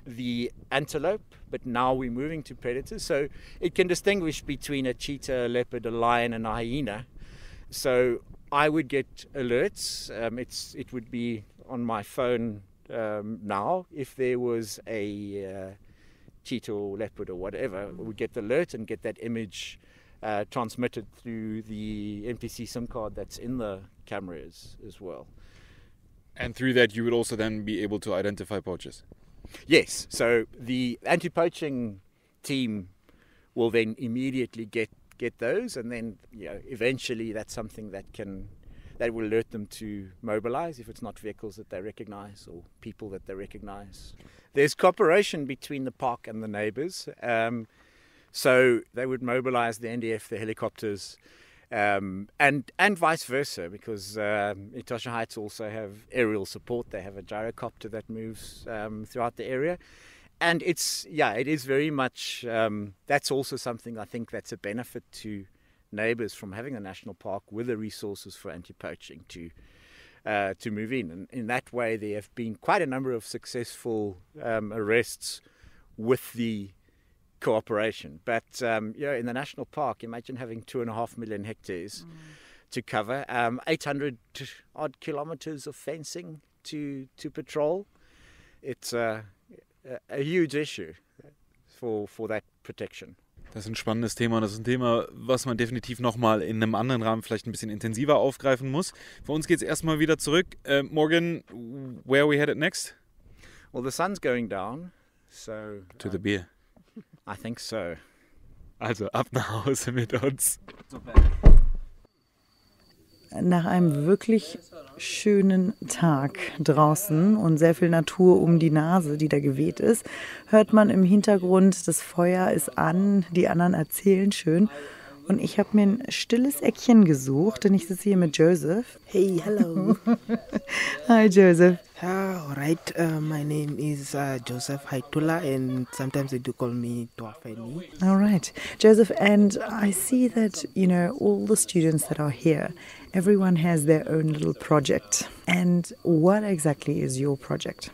the antelope, but now we're moving to predators. So it can distinguish between a cheetah, a leopard, a lion, and a hyena. So I would get alerts. It would be on my phone now. If there was a cheetah or leopard or whatever, we would get the alert and get that image transmitted through the NPC SIM card that's in the cameras as well. And through that, you would also then be able to identify poachers? Yes. So the anti-poaching team will then immediately get those, and then eventually that's something that will alert them to mobilize if it's not vehicles that they recognize or people that they recognize. There's cooperation between the park and the neighbors. So they would mobilize the NDF, the helicopters, and vice versa, because Etosha Heights also have aerial support. They have a gyrocopter that moves throughout the area. And it is very much, that's also something I think that's a benefit to neighbors from having a national park with the resources for anti-poaching to move in. And in that way, there have been quite a number of successful arrests with the cooperation. But in the national park, imagine having 2.5 million hectares to cover, 800 odd kilometers of fencing to patrol. It's a huge issue for that protection. Das ist ein spannendes Thema und das ist ein Thema, was man definitiv nochmal in einem anderen Rahmen vielleicht ein bisschen intensiver aufgreifen muss. Für uns geht es erstmal wieder zurück. Morgan, where are we headed next? Well, the sun's going down, so... To the beer. I think so. Also ab nach Hause mit uns. Nach einem wirklich schönen Tag draußen und sehr viel Natur um die Nase, die da geweht ist, hört man im Hintergrund, das Feuer ist an, die anderen erzählen schön. Und ich habe mir ein stilles Eckchen gesucht, denn ich sitze hier mit Joseph. Hey, hello. Hi, Joseph. All right, my name is Joseph Haitula, and sometimes they do call me Tuafeni. All right, Joseph, and I see that, all the students that are here, everyone has their own little project. And what exactly is your project?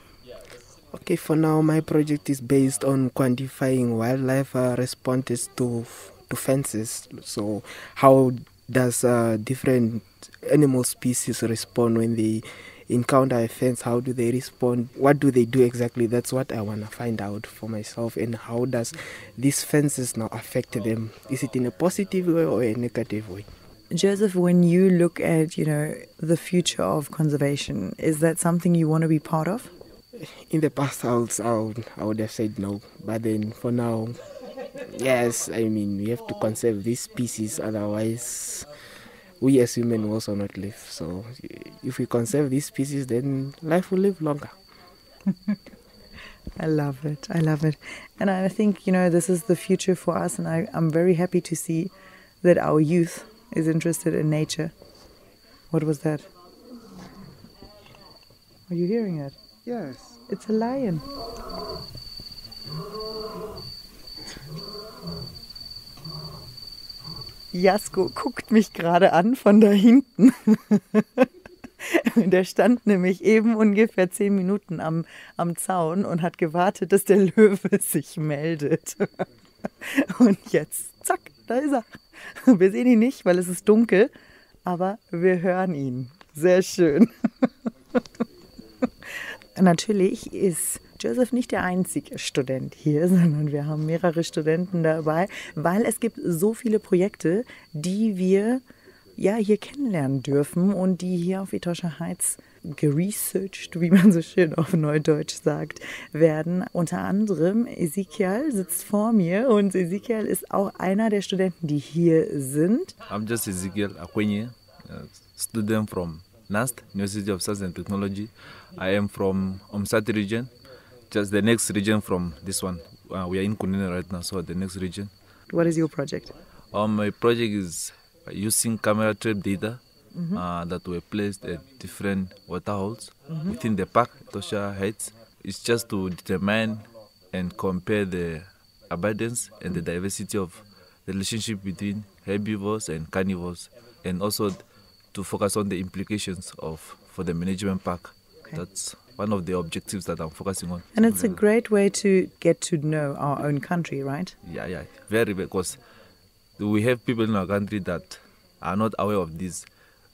Okay, for now, my project is based on quantifying wildlife responses to fences. So how does different animal species respond when they encounter a fence? How do they respond? What do they do exactly? That's what I want to find out for myself. And how does these fences now affect them? Is it in a positive way or a negative way? Joseph, when you look at, the future of conservation, is that something you want to be part of? In the past, I would have said no. But then for now, yes, we have to conserve these species, otherwise we as humans will also not live. So if we conserve these species, then life will live longer. I love it. And I think, this is the future for us, and I'm very happy to see that our youth is interested in nature. What was that? Are you hearing it? Yes. It's a lion. Jasko guckt mich gerade an von da hinten. Der stand nämlich eben ungefähr 10 Minuten am Zaun und hat gewartet, dass der Löwe sich meldet. Und jetzt, zack, da ist er. Wir sehen ihn nicht, weil es ist dunkel, aber wir hören ihn. Sehr schön. Natürlich ist Joseph nicht der einzige Student hier, sondern wir haben mehrere Studenten dabei, weil es gibt so viele Projekte, die wir hier kennenlernen dürfen und die hier auf Etosha Heights geresearched, wie man so schön auf Neudeutsch sagt, werden. Unter anderem Ezekiel sitzt vor mir und Ezekiel ist auch einer der Studenten, die hier sind. I'm just Ezekiel Akwenye, student from NUST, University of Science and Technology. I am from Omsati region, just the next region from this one. We are in Kunene right now, so the next region. What is your project? My project is using camera trap data that were placed at different waterholes within the park, Etosha Heights. it's just to determine and compare the abundance and the diversity of the relationship between herbivores and carnivores, and also to focus on the implications for the management park. Okay. That's one of the objectives that I'm focusing on. And it's a great way to get to know our own country, right? Yeah, very, because we have people in our country that are not aware of this.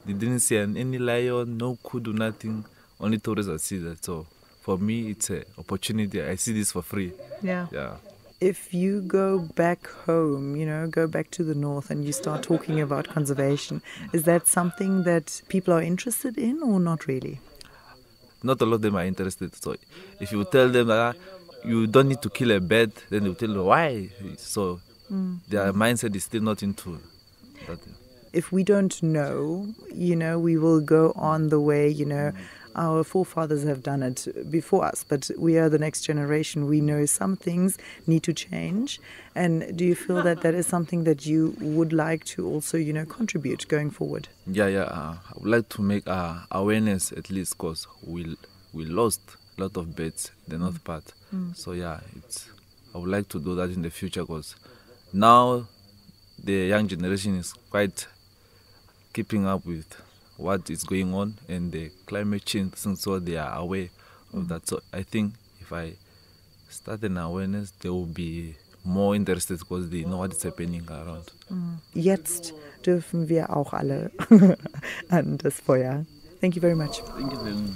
They didn't see any lion, no kudu, nothing. Only tourists that see that. So for me, it's an opportunity. I see this for free. Yeah. Yeah. If you go back home, go back to the north and you start talking about conservation, is that something that people are interested in or not really? Not a lot of them are interested. So if you tell them that you don't need to kill a bird, then they'll tell you why. So their mindset is still not into that. If we don't know, we will go on the way, our forefathers have done it before us, but we are the next generation. We know some things need to change. And do you feel that that is something that you would like to also, contribute going forward? Yeah. I would like to make awareness at least, because we lost a lot of birds in the north part. So I would like to do that in the future, because now the young generation is quite keeping up with what is going on and the climate change, so they are aware of that. So I think if I start an awareness, they will be more interested because they know what is happening around. Jetzt dürfen wir auch alle an das Feuer. Thank you very much. Thank you very much.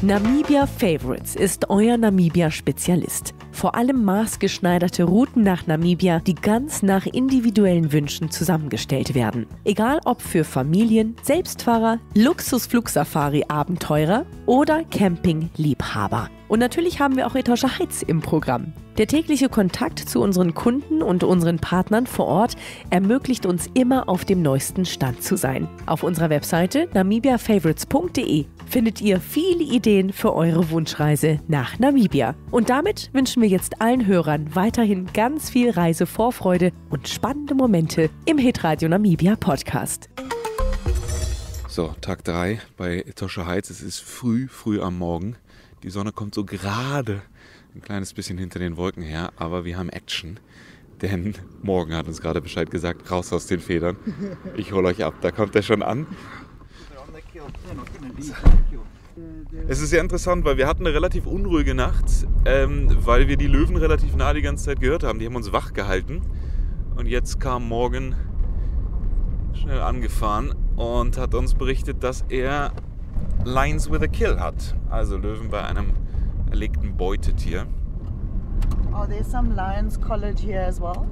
Namibia Favorites ist euer Namibia-Spezialist. Vor allem maßgeschneiderte Routen nach Namibia, die ganz nach individuellen Wünschen zusammengestellt werden. Egal ob für Familien, Selbstfahrer, Luxusflugsafari-Abenteurer oder Camping-Liebhaber. Und natürlich haben wir auch Etosha Heights im Programm. Der tägliche Kontakt zu unseren Kunden und unseren Partnern vor Ort ermöglicht uns immer auf dem neuesten Stand zu sein. Auf unserer Webseite namibiafavorites.de findet ihr viele Ideen für eure Wunschreise nach Namibia. Und damit wünschen wir jetzt allen Hörern weiterhin ganz viel Reisevorfreude und spannende Momente im Hitradio Namibia Podcast. So, Tag 3 bei Etosha Heights. Es ist früh am Morgen. Die Sonne kommt so gerade ein kleines bisschen hinter den Wolken her, aber wir haben Action. Denn Morgen hat uns gerade Bescheid gesagt, raus aus den Federn. Ich hole euch ab, da kommt er schon an. Es ist sehr interessant, weil wir hatten eine relativ unruhige Nacht, weil wir die Löwen relativ nah die ganze Zeit gehört haben. Die haben uns wach gehalten und jetzt kam Morgen schnell angefahren und hat uns berichtet, dass er Lions with a Kill hat. Also Löwen bei einem erlegten Beutetier. Are there some lions collared here as well?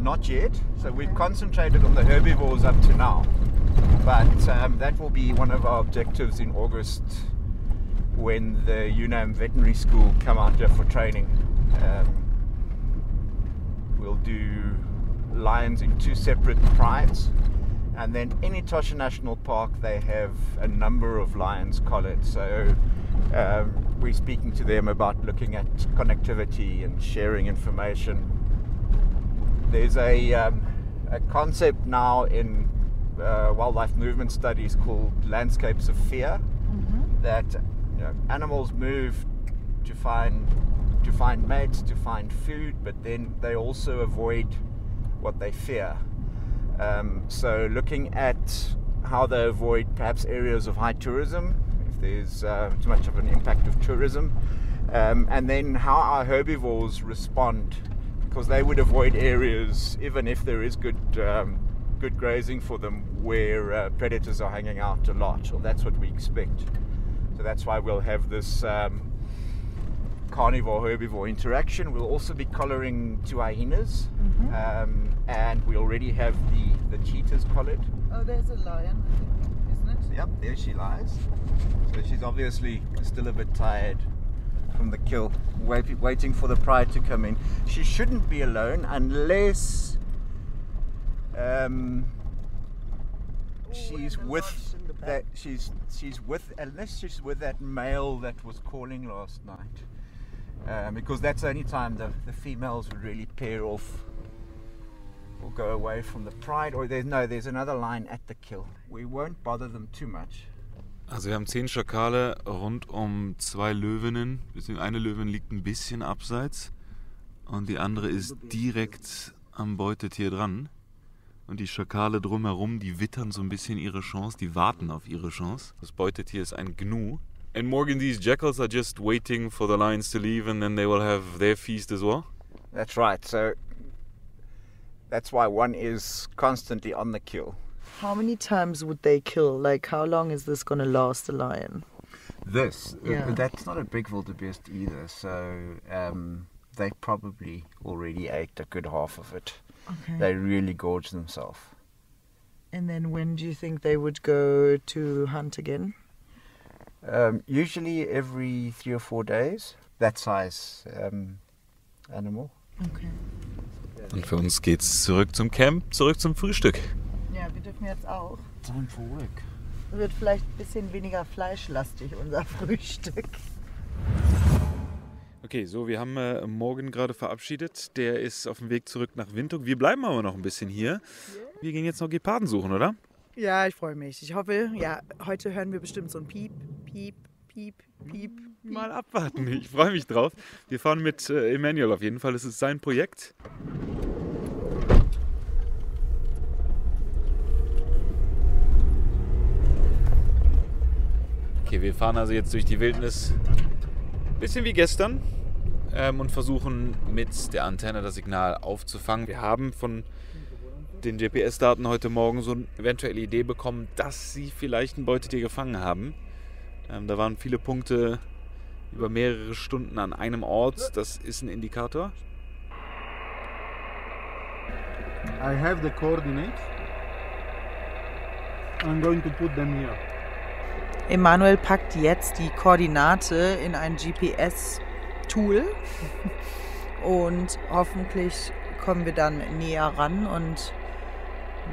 Not yet. So we've concentrated on the herbivores up to now. But that will be one of our objectives in August when the UNAM Veterinary School come out here for training. We'll do lions in 2 separate prides. And then in Etosha National Park, they have a number of lions collared. So we're speaking to them about looking at connectivity and sharing information. There's a concept now in wildlife movement studies called landscapes of fear, that animals move to find mates, to find food, but then they also avoid what they fear. So looking at how they avoid perhaps areas of high tourism, if there's too much of an impact of tourism, and then how our herbivores respond, because they would avoid areas, even if there is good grazing for them, where predators are hanging out a lot, or that's what we expect. So that's why we'll have this carnivore-herbivore interaction. We'll also be collaring 2 hyenas, and we already have the cheetahs collared. Oh, there's a lion, isn't it? Yep, there she lies. So she's obviously still a bit tired from the kill, waiting for the pride to come in. She shouldn't be alone unless she's with that. Unless she's with that male that was calling last night. Because that's the only time the females would really pair off or go away from the pride, or there's another line at the kill. We won't bother them too much. Also wir haben 10 Schakale rund um 2 Löwinnen. Eine Löwin liegt ein bisschen abseits und die andere ist direkt am Beutetier dran. Und die Schakale drumherum, die wittern so ein bisschen ihre Chance, die warten auf ihre Chance. Das Beutetier ist ein Gnu. And Morgan, these jackals are just waiting for the lions to leave and then they will have their feast as well? That's right. So that's why one is constantly on the kill. How many times would they kill? Like, how long is this going to last, the lion? That's not a big wildebeest either. So they probably already ate a good half of it. Okay. They really gorge themselves. And then when do you think they would go to hunt again? Usually every 3 or 4 days. That size animal. Okay. Und für uns geht's zurück zum Camp, zurück zum Frühstück. Ja, wir dürfen jetzt auch. Time for work. Wird vielleicht ein bisschen weniger fleischlastig, unser Frühstück. Okay, so, wir haben Morgan gerade verabschiedet. Der ist auf dem Weg zurück nach Windhoek. Wir bleiben aber noch ein bisschen hier. Wir gehen jetzt noch Geparden suchen, oder? Ja, ich freue mich. Ich hoffe, ja, heute hören wir bestimmt so ein Piep, Piep, Piep, Piep. Mal abwarten, ich freue mich drauf. Wir fahren mit Emmanuel auf jeden Fall, es ist sein Projekt. Okay, wir fahren also jetzt durch die Wildnis, bisschen wie gestern, und versuchen mit der Antenne das Signal aufzufangen. Wir haben von den GPS-Daten heute Morgen so eine eventuelle Idee bekommen, dass sie vielleicht ein Beutetier gefangen haben. Da waren viele Punkte über mehrere Stunden an einem Ort. Das ist ein Indikator. I have the coordinates. I'm going to put them here. Emanuel packt jetzt die Koordinate in ein GPS-Tool und hoffentlich kommen wir dann näher ran und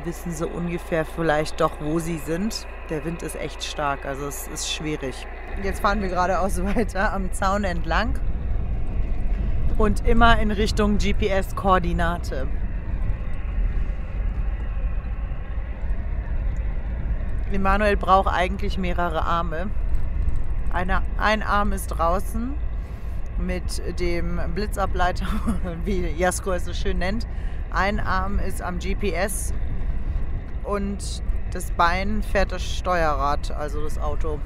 wissen so ungefähr vielleicht doch, wo sie sind. Der Wind ist echt stark, also es ist schwierig. Jetzt fahren wir geradeaus weiter am Zaun entlang und immer in Richtung GPS-Koordinate. Emanuel braucht eigentlich mehrere Arme. Ein Arm ist draußen mit dem Blitzableiter, wie Jasko es so schön nennt. Ein Arm ist am GPS und das Bein fährt das Steuerrad, also das Auto.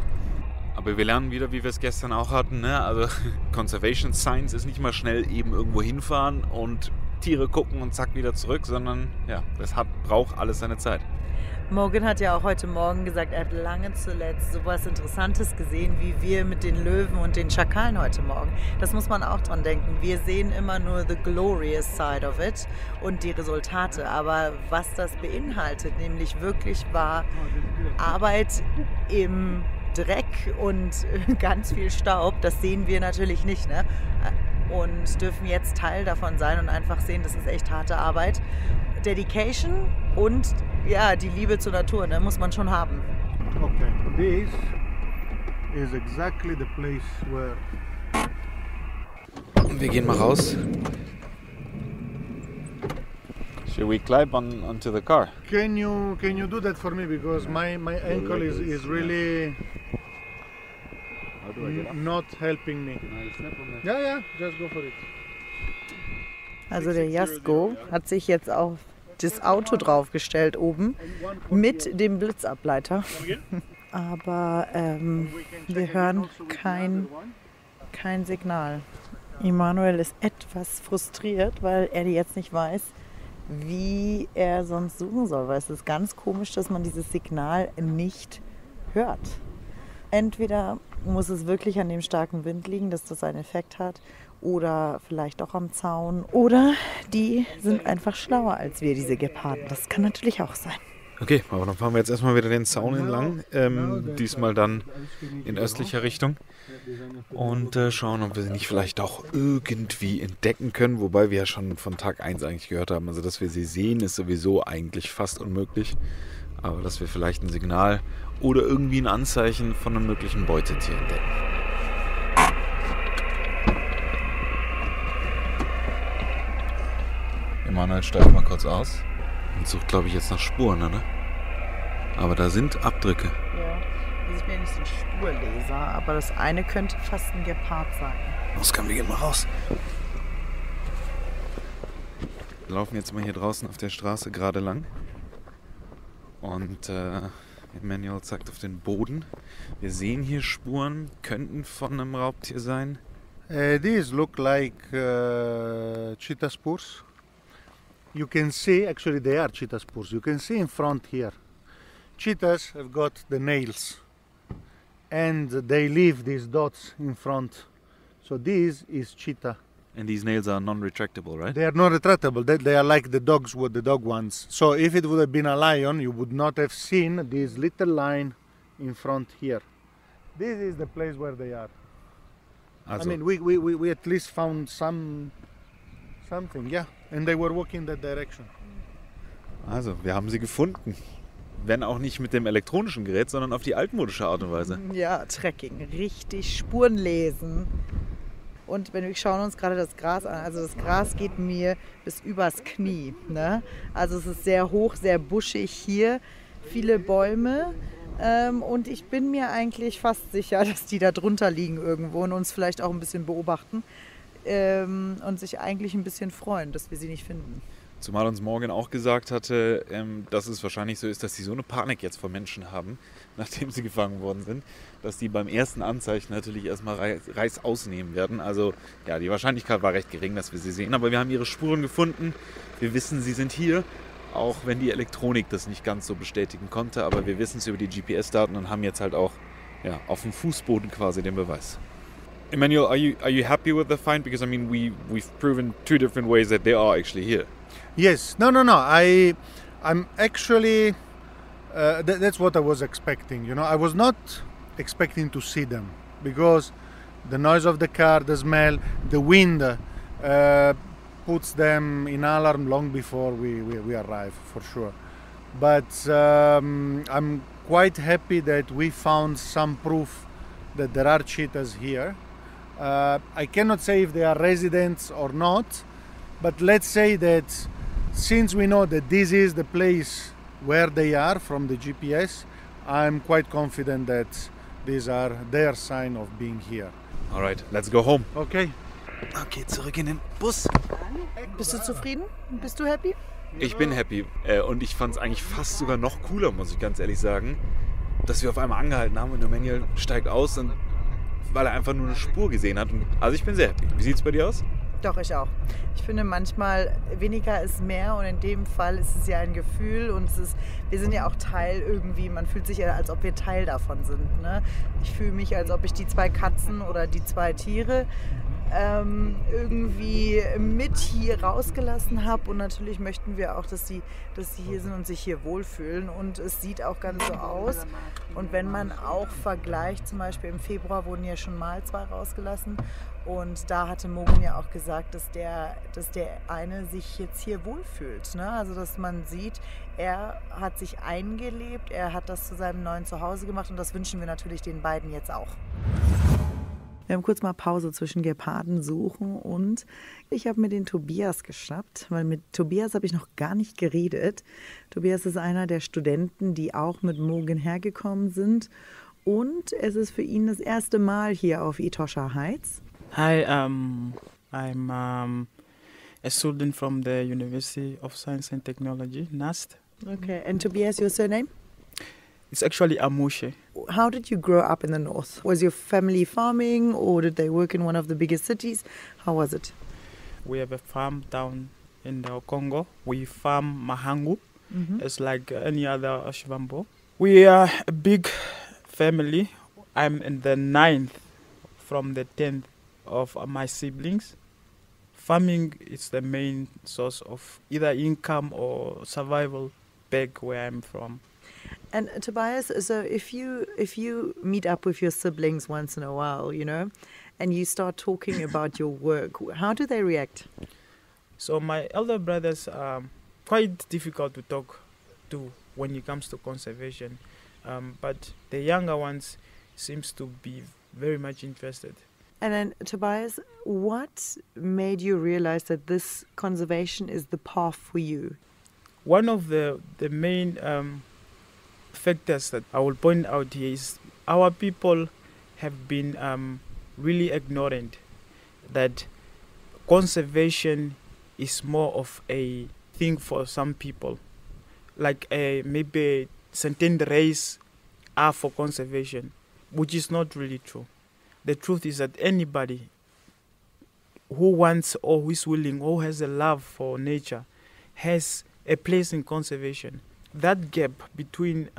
Aber wir lernen wieder, wie wir es gestern auch hatten, ne? Also Conservation Science ist nicht mal schnell eben irgendwo hinfahren und Tiere gucken und zack wieder zurück, sondern ja, das braucht alles seine Zeit. Morgan hat ja auch heute Morgen gesagt, er hat lange zuletzt so was Interessantes gesehen, wie wir mit den Löwen und den Schakalen heute Morgen. Das muss man auch dran denken. Wir sehen immer nur the glorious side of it und die Resultate. Aber was das beinhaltet, nämlich wirklich war Arbeit im Dreck und ganz viel Staub, das sehen wir natürlich nicht, ne? Und dürfen jetzt Teil davon sein und einfach sehen, das ist echt harte Arbeit. Dedication und ja, die Liebe zur Natur, ne, muss man schon haben. Okay, this is exactly the place where... Wir gehen mal raus. Shall we climb onto the car? Can you do that for me, because my ankle is really not helping me. Yeah, just go for it. Also der Jasko hat sich jetzt auf das Auto draufgestellt oben mit dem Blitzableiter. Aber wir hören kein Signal. Emanuel ist etwas frustriert, weil er jetzt nicht weiß, wie er sonst suchen soll. Weil es ist ganz komisch, dass man dieses Signal nicht hört. Entweder muss es wirklich an dem starken Wind liegen, dass das einen Effekt hat, oder vielleicht auch am Zaun, oder die sind einfach schlauer als wir, diese Geparden. Das kann natürlich auch sein. Okay, aber dann fahren wir jetzt erstmal wieder den Zaun entlang, diesmal dann in östlicher Richtung und schauen, ob wir sie nicht vielleicht auch irgendwie entdecken können, wobei wir ja schon von Tag 1 eigentlich gehört haben, also dass wir sie sehen, ist sowieso eigentlich fast unmöglich, aber dass wir vielleicht ein Signal oder irgendwie ein Anzeichen von einem möglichen Beutetier entdecken. Manuel steigt mal kurz aus und sucht, glaube ich, jetzt nach Spuren, oder? Aber da sind Abdrücke. Ja, also ich bin ja nicht so ein Spurleser, aber das eine könnte fast ein Gepard sein. Los, komm, wir gehen mal raus. Wir laufen jetzt mal hier draußen auf der Straße gerade lang. Und Emmanuel zeigt auf den Boden. Wir sehen hier Spuren, könnten von einem Raubtier sein. These look like cheetah spurs. You can see, actually they are cheetah spurs. You can see in front here. Cheetahs have got the nails and they leave these dots in front. So this is cheetah. And these nails are non-retractable, right? They are not retractable. They are like the dog ones. So if it would have been a lion, you would not have seen this little line in front here. This is the place where they are. Also, I mean, we at least found something, yeah. And they were walking that direction. also, wir haben sie gefunden. Wenn auch nicht mit dem elektronischen Gerät, sondern auf die altmodische Art und Weise. Ja, Trekking, richtig Spuren lesen. Und wir schauen uns gerade das Gras an. Also das Gras geht mir bis übers Knie. Ne? Also es ist sehr hoch, sehr buschig hier, viele Bäume. Und ich bin mir eigentlich fast sicher, dass die da drunter liegen irgendwo und uns vielleicht auch ein bisschen beobachten und sich eigentlich ein bisschen freuen, dass wir sie nicht finden. Zumal uns Morgan auch gesagt hatte, dass es wahrscheinlich so ist, dass sie so eine Panik jetzt vor Menschen haben, nachdem sie gefangen worden sind, dass die beim ersten Anzeichen natürlich erstmal Reiß ausnehmen werden. Also ja, die Wahrscheinlichkeit war recht gering, dass wir sie sehen. Aber wir haben ihre Spuren gefunden. Wir wissen, sie sind hier, auch wenn die Elektronik das nicht ganz so bestätigen konnte. Aber wir wissen es über die GPS-Daten und haben jetzt halt auch auf dem Fußboden quasi den Beweis. Emmanuel, are you happy with the find? Because I mean, we've proven two different ways that they are actually here. Yes, no. I'm actually. That's what I was expecting. You know, I was not expecting to see them because the noise of the car, the smell, the wind puts them in alarm long before we arrive, for sure. But I'm quite happy that we found some proof that there are cheetahs here. I cannot say if they are residents or not, but let's say that since we know that this is the place where they are from the GPS, I'm quite confident that these are their sign of being here. Alright, let's go home. Okay. Okay, zurück in den Bus. Bist du zufrieden? Bist du happy? Ich bin happy und ich fand es eigentlich fast sogar noch cooler, muss ich ganz ehrlich sagen, dass wir auf einmal angehalten haben und Emmanuel steigt aus, und weil er einfach nur eine Spur gesehen hat. Also ich bin sehr happy. Wie sieht es bei dir aus? Doch, ich auch. Ich finde manchmal weniger ist mehr, und in dem Fall ist es ja ein Gefühl und wir sind ja auch Teil irgendwie, man fühlt sich ja, als ob wir Teil davon sind. Ne? Ich fühle mich, als ob ich die 2 Katzen oder die 2 Tiere irgendwie mit hier rausgelassen habe, und natürlich möchten wir auch, dass sie hier sind und sich hier wohlfühlen, und es sieht auch ganz so aus. Und wenn man auch vergleicht, zum Beispiel im Februar wurden ja schon mal 2 rausgelassen, und da hatte Morgan ja auch gesagt, dass der eine sich jetzt hier wohlfühlt. Ne? Also dass man sieht, er hat sich eingelebt, er hat das zu seinem neuen Zuhause gemacht, und das wünschen wir natürlich den beiden jetzt auch. Wir haben kurz mal Pause zwischen Geparden suchen, und ich habe mir den Tobias geschnappt, weil mit Tobias habe ich noch gar nicht geredet. Tobias ist einer der Studenten, die auch mit Morgan hergekommen sind, und es ist für ihn das erste Mal hier auf Etosha Heights. Hi, I'm a student from the University of Science and Technology, NUST. Okay, and Tobias, your surname? It's actually Amoshe. How did you grow up in the north? Was your family farming, or did they work in one of the biggest cities? How was it? We have a farm down in the Congo. We farm mahangu. It's like any other Ashvambo. We are a big family. I'm in the 9th from the 10th of my siblings. Farming is the main source of either income or survival back where I'm from. And Tobias, so if you meet up with your siblings once in a while, you know, and you start talking about your work, how do they react? So my elder brothers are quite difficult to talk to when it comes to conservation, but the younger ones seems to be very much interested. And then, Tobias, what made you realize that this conservation is the path for you? One of the main factors that I will point out here is our people have been really ignorant that conservation is more of a thing for some people. Like maybe certain race are for conservation, which is not really true. The truth is that anybody who wants or who is willing or has a love for nature has a place in conservation. That gap between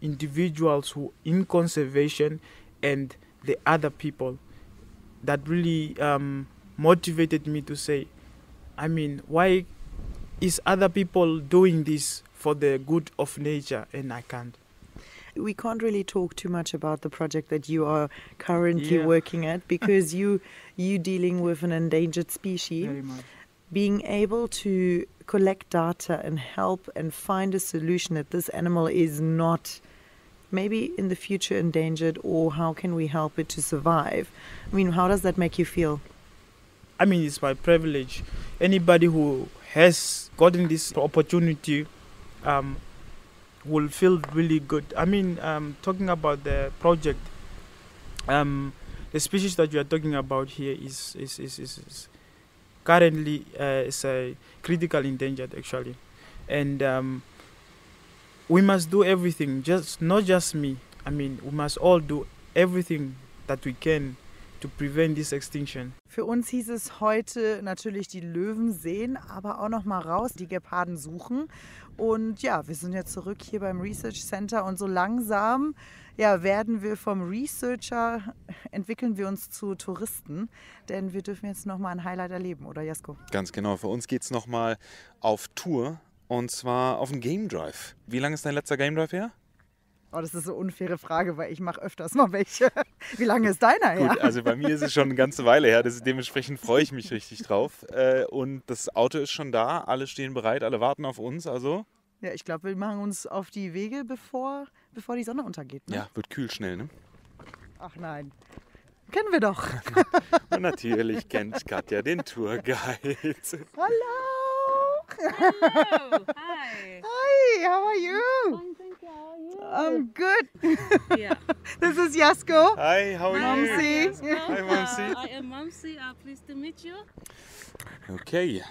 individuals who in conservation and the other people, that really motivated me to say, I mean, why is other people doing this for the good of nature and I can't? We can't really talk too much about the project that you are currently working at because you dealing with an endangered species. Very much. Being able to collect data and help and find a solution that this animal is not maybe in the future endangered, or how can we help it to survive? I mean, how does that make you feel? I mean, it's my privilege. Anybody who has gotten this opportunity will feel really good. I mean, talking about the project, the species that you are talking about here is currently is a critical endangered actually, and we must do everything. Not just me. I mean, we must all do everything that we can to prevent this extinction. Für uns hieß es heute natürlich die Löwen sehen, aber auch noch mal raus, die Geparden suchen. Und ja, wir sind jetzt zurück hier beim Research Center und so langsam werden wir vom Researcher, entwickeln wir uns zu Touristen, denn wir dürfen jetzt noch mal ein Highlight erleben, oder Jasko? Ganz genau, für uns geht es nochmal auf Tour und zwar auf einen Game Drive. Wie lange ist dein letzter Game Drive her? Oh, das ist eine unfaire Frage, weil ich mache öfters mal welche. Wie lange ist deiner her? Gut, also bei mir ist es schon eine ganze Weile her, dementsprechend freue ich mich richtig drauf. Und das Auto ist schon da, alle stehen bereit, alle warten auf uns, also... Ja, ich glaube, wir machen uns auf die Wege, bevor die Sonne untergeht. Ne? Ja, wird kühl schnell, ne? Ach nein, kennen wir doch. Und natürlich kennt Katja den Tourguide. Hallo! Hello! Hi! Hi, how are you? Fine, thank you. How are you? I'm good. Yeah. This is Jasko. Hi, how are you? Mamsi. Hi, Mamsi. I am Mamsi. Pleased to meet you. Okay.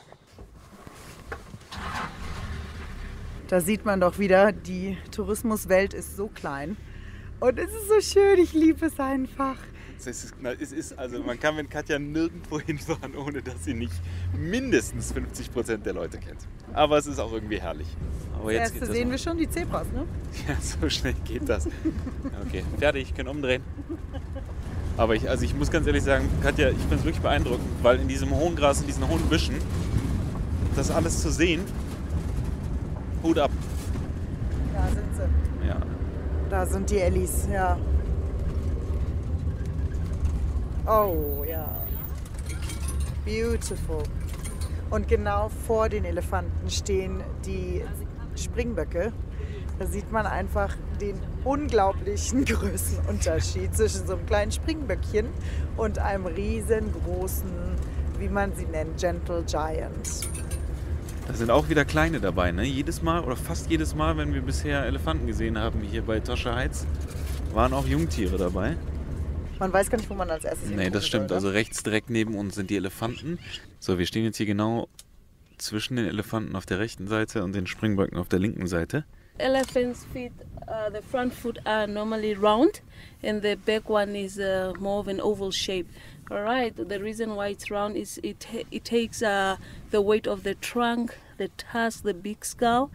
Da sieht man doch wieder, die Tourismuswelt ist so klein. Und es ist so schön, ich liebe es einfach. Also man kann mit Katja nirgendwo hinfahren, ohne dass sie nicht mindestens 50% der Leute kennt. Aber es ist auch irgendwie herrlich. Aber jetzt sehen wir schon die Zebras, ne? Ja, so schnell geht das. Okay, fertig, können umdrehen. Aber ich muss ganz ehrlich sagen, Katja, ich finde es wirklich beeindruckend, weil in diesem hohen Gras, in diesen hohen Büschen, das alles zu sehen, Hut ab. Da sind sie. Ja. Da sind die Ellis, ja. Oh, ja. Beautiful. Und genau vor den Elefanten stehen die Springböcke. Da sieht man einfach den unglaublichen Größenunterschied zwischen so einem kleinen Springböckchen und einem riesengroßen, wie man sie nennt, Gentle Giant. Da sind auch wieder kleine dabei, ne? Jedes Mal oder fast jedes Mal, wenn wir bisher Elefanten gesehen haben hier bei Etosha Heights, waren auch Jungtiere dabei. Man weiß gar nicht, wo man als erstes Nee, das stimmt. Also rechts direkt neben uns sind die Elefanten. So, wir stehen jetzt hier genau zwischen den Elefanten auf der rechten Seite und den Springböcken auf der linken Seite. Elephants' feet, the front foot are normally round, and the back one is more of an oval shape. All right. The reason why it's round is it takes the weight of the trunk, the tusk, the big skull,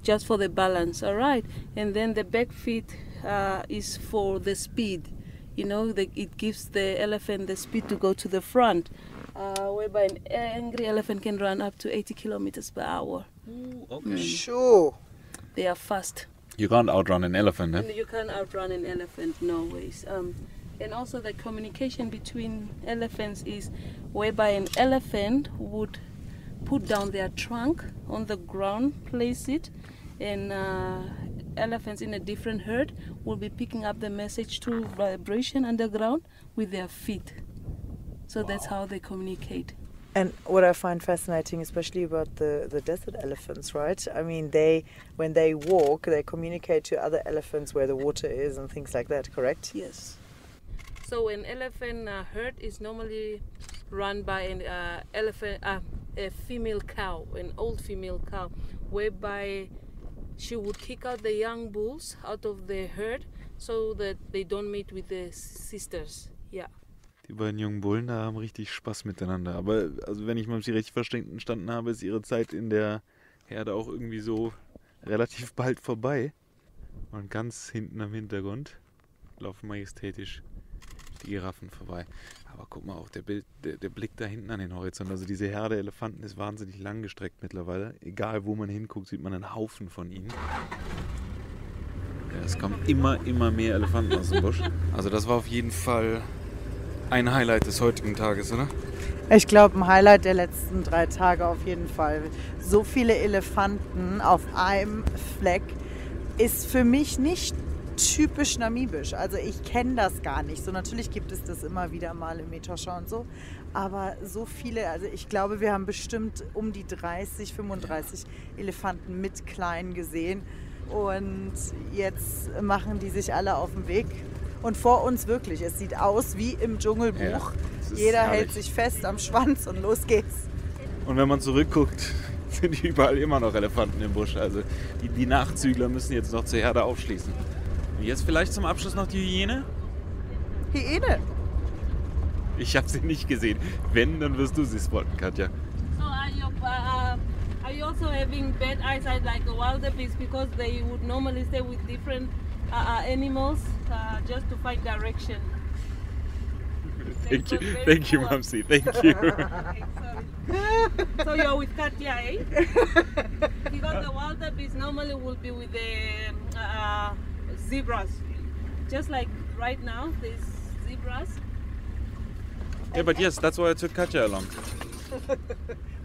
just for the balance. All right. And then the back feet is for the speed. You know, it gives the elephant the speed to go to the front, whereby an angry elephant can run up to 80 kilometers per hour. Ooh, okay. Sure. They are fast. You can't outrun an elephant, ne? You can't outrun an elephant, no ways. And also the communication between elephants is whereby an elephant would put down their trunk on the ground, place it, and elephants in a different herd will be picking up the message through vibration underground with their feet. So that's how they communicate. And what I find fascinating, especially about the desert elephants, right? I mean, when they walk, they communicate to other elephants where the water is and things like that, correct? Yes. So an elephant herd is normally run by an a female cow, an old female cow, whereby she would kick out the young bulls out of the herd so that they don't mate with the sisters. Yeah. Die beiden jungen Bullen da haben richtig Spaß miteinander. Aber also wenn ich mal sie richtig verstanden habe, ist ihre Zeit in der Herde auch irgendwie so relativ bald vorbei. Und ganz hinten am Hintergrund laufen majestätisch die Giraffen vorbei. Aber guck mal, auch der Blick da hinten an den Horizont. Also diese Herde Elefanten ist wahnsinnig langgestreckt mittlerweile. Egal wo man hinguckt, sieht man einen Haufen von ihnen. Ja, es kommen immer mehr Elefanten aus dem Busch. Also das war auf jeden Fall ein Highlight des heutigen Tages, oder? Ich glaube, ein Highlight der letzten 3 Tage auf jeden Fall. So viele Elefanten auf einem Fleck ist für mich nicht typisch namibisch. Also ich kenne das gar nicht. So natürlich gibt es das immer wieder mal im Etosha und so. Aber so viele, also ich glaube, wir haben bestimmt um die 30, 35 Elefanten mit Kleinen gesehen. Und jetzt machen die sich alle auf den Weg. Und vor uns wirklich, es sieht aus wie im Dschungelbuch. Ja, jeder herrlich. Hält sich fest am Schwanz und los geht's. Und wenn man zurückguckt, sind überall immer noch Elefanten im Busch. Also die Nachzügler müssen jetzt noch zur Herde aufschließen. Und jetzt vielleicht zum Abschluss noch die Hyäne? Hyäne? Ich habe sie nicht gesehen. Wenn, dann wirst du sie spotten, Katja. So are you also having bad eyesight like the wildebeest because they would normally stay with different animals just to find direction? Thank you, Mamsi. Thank you. Okay, sorry. So you're with Katja, eh? Because the wildebeest normally will be with the zebras. Just like right now, there's zebras. Yeah, but yes, that's why I took Katja along.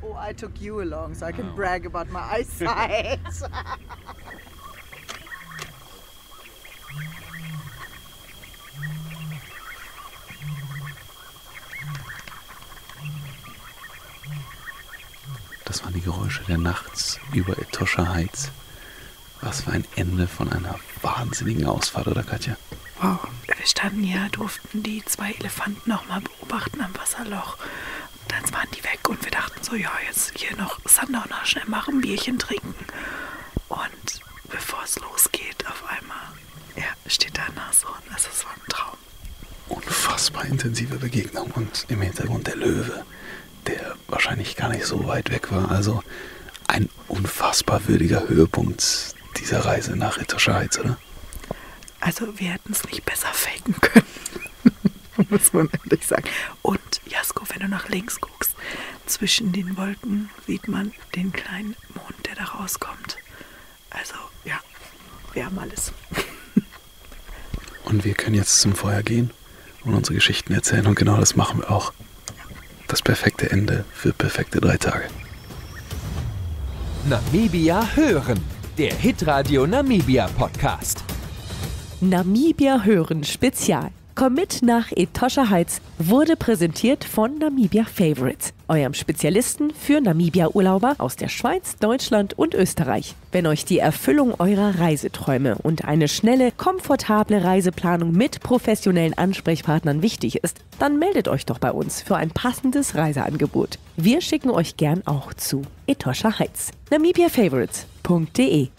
Oh, I took you along, so I can brag about my eyesight. Das waren die Geräusche der Nachts über Etosha Heights. Was für ein Ende von einer wahnsinnigen Ausfahrt, oder Katja? Wow, wir standen hier, durften die 2 Elefanten noch mal beobachten am Wasserloch. Dann waren die weg und wir dachten so, ja, jetzt hier noch Sundowner, schnell machen, ein Bierchen trinken. Und bevor es losgeht, auf einmal, steht da ein Nashorn. Also es war ein Traum. Unfassbar intensive Begegnung und im Hintergrund der Löwe, der wahrscheinlich gar nicht so weit weg war. Also ein unfassbar würdiger Höhepunkt dieser Reise nach Etosha Heights, oder? Also wir hätten es nicht besser faken können, muss man ehrlich sagen. Und Jasko, wenn du nach links guckst, zwischen den Wolken sieht man den kleinen Mond, der da rauskommt. Also ja, wir haben alles. Und wir können jetzt zum Feuer gehen und unsere Geschichten erzählen. Und genau das machen wir auch. Das perfekte Ende für perfekte 3 Tage. Namibia Hören, der Hitradio Namibia Podcast. Namibia Hören Spezial. Komm mit nach Etosha Heights wurde präsentiert von Namibia Favorites, eurem Spezialisten für Namibia-Urlauber aus der Schweiz, Deutschland und Österreich. Wenn euch die Erfüllung eurer Reiseträume und eine schnelle, komfortable Reiseplanung mit professionellen Ansprechpartnern wichtig ist, dann meldet euch doch bei uns für ein passendes Reiseangebot. Wir schicken euch gern auch zu Etosha Heights. namibiafavorites.de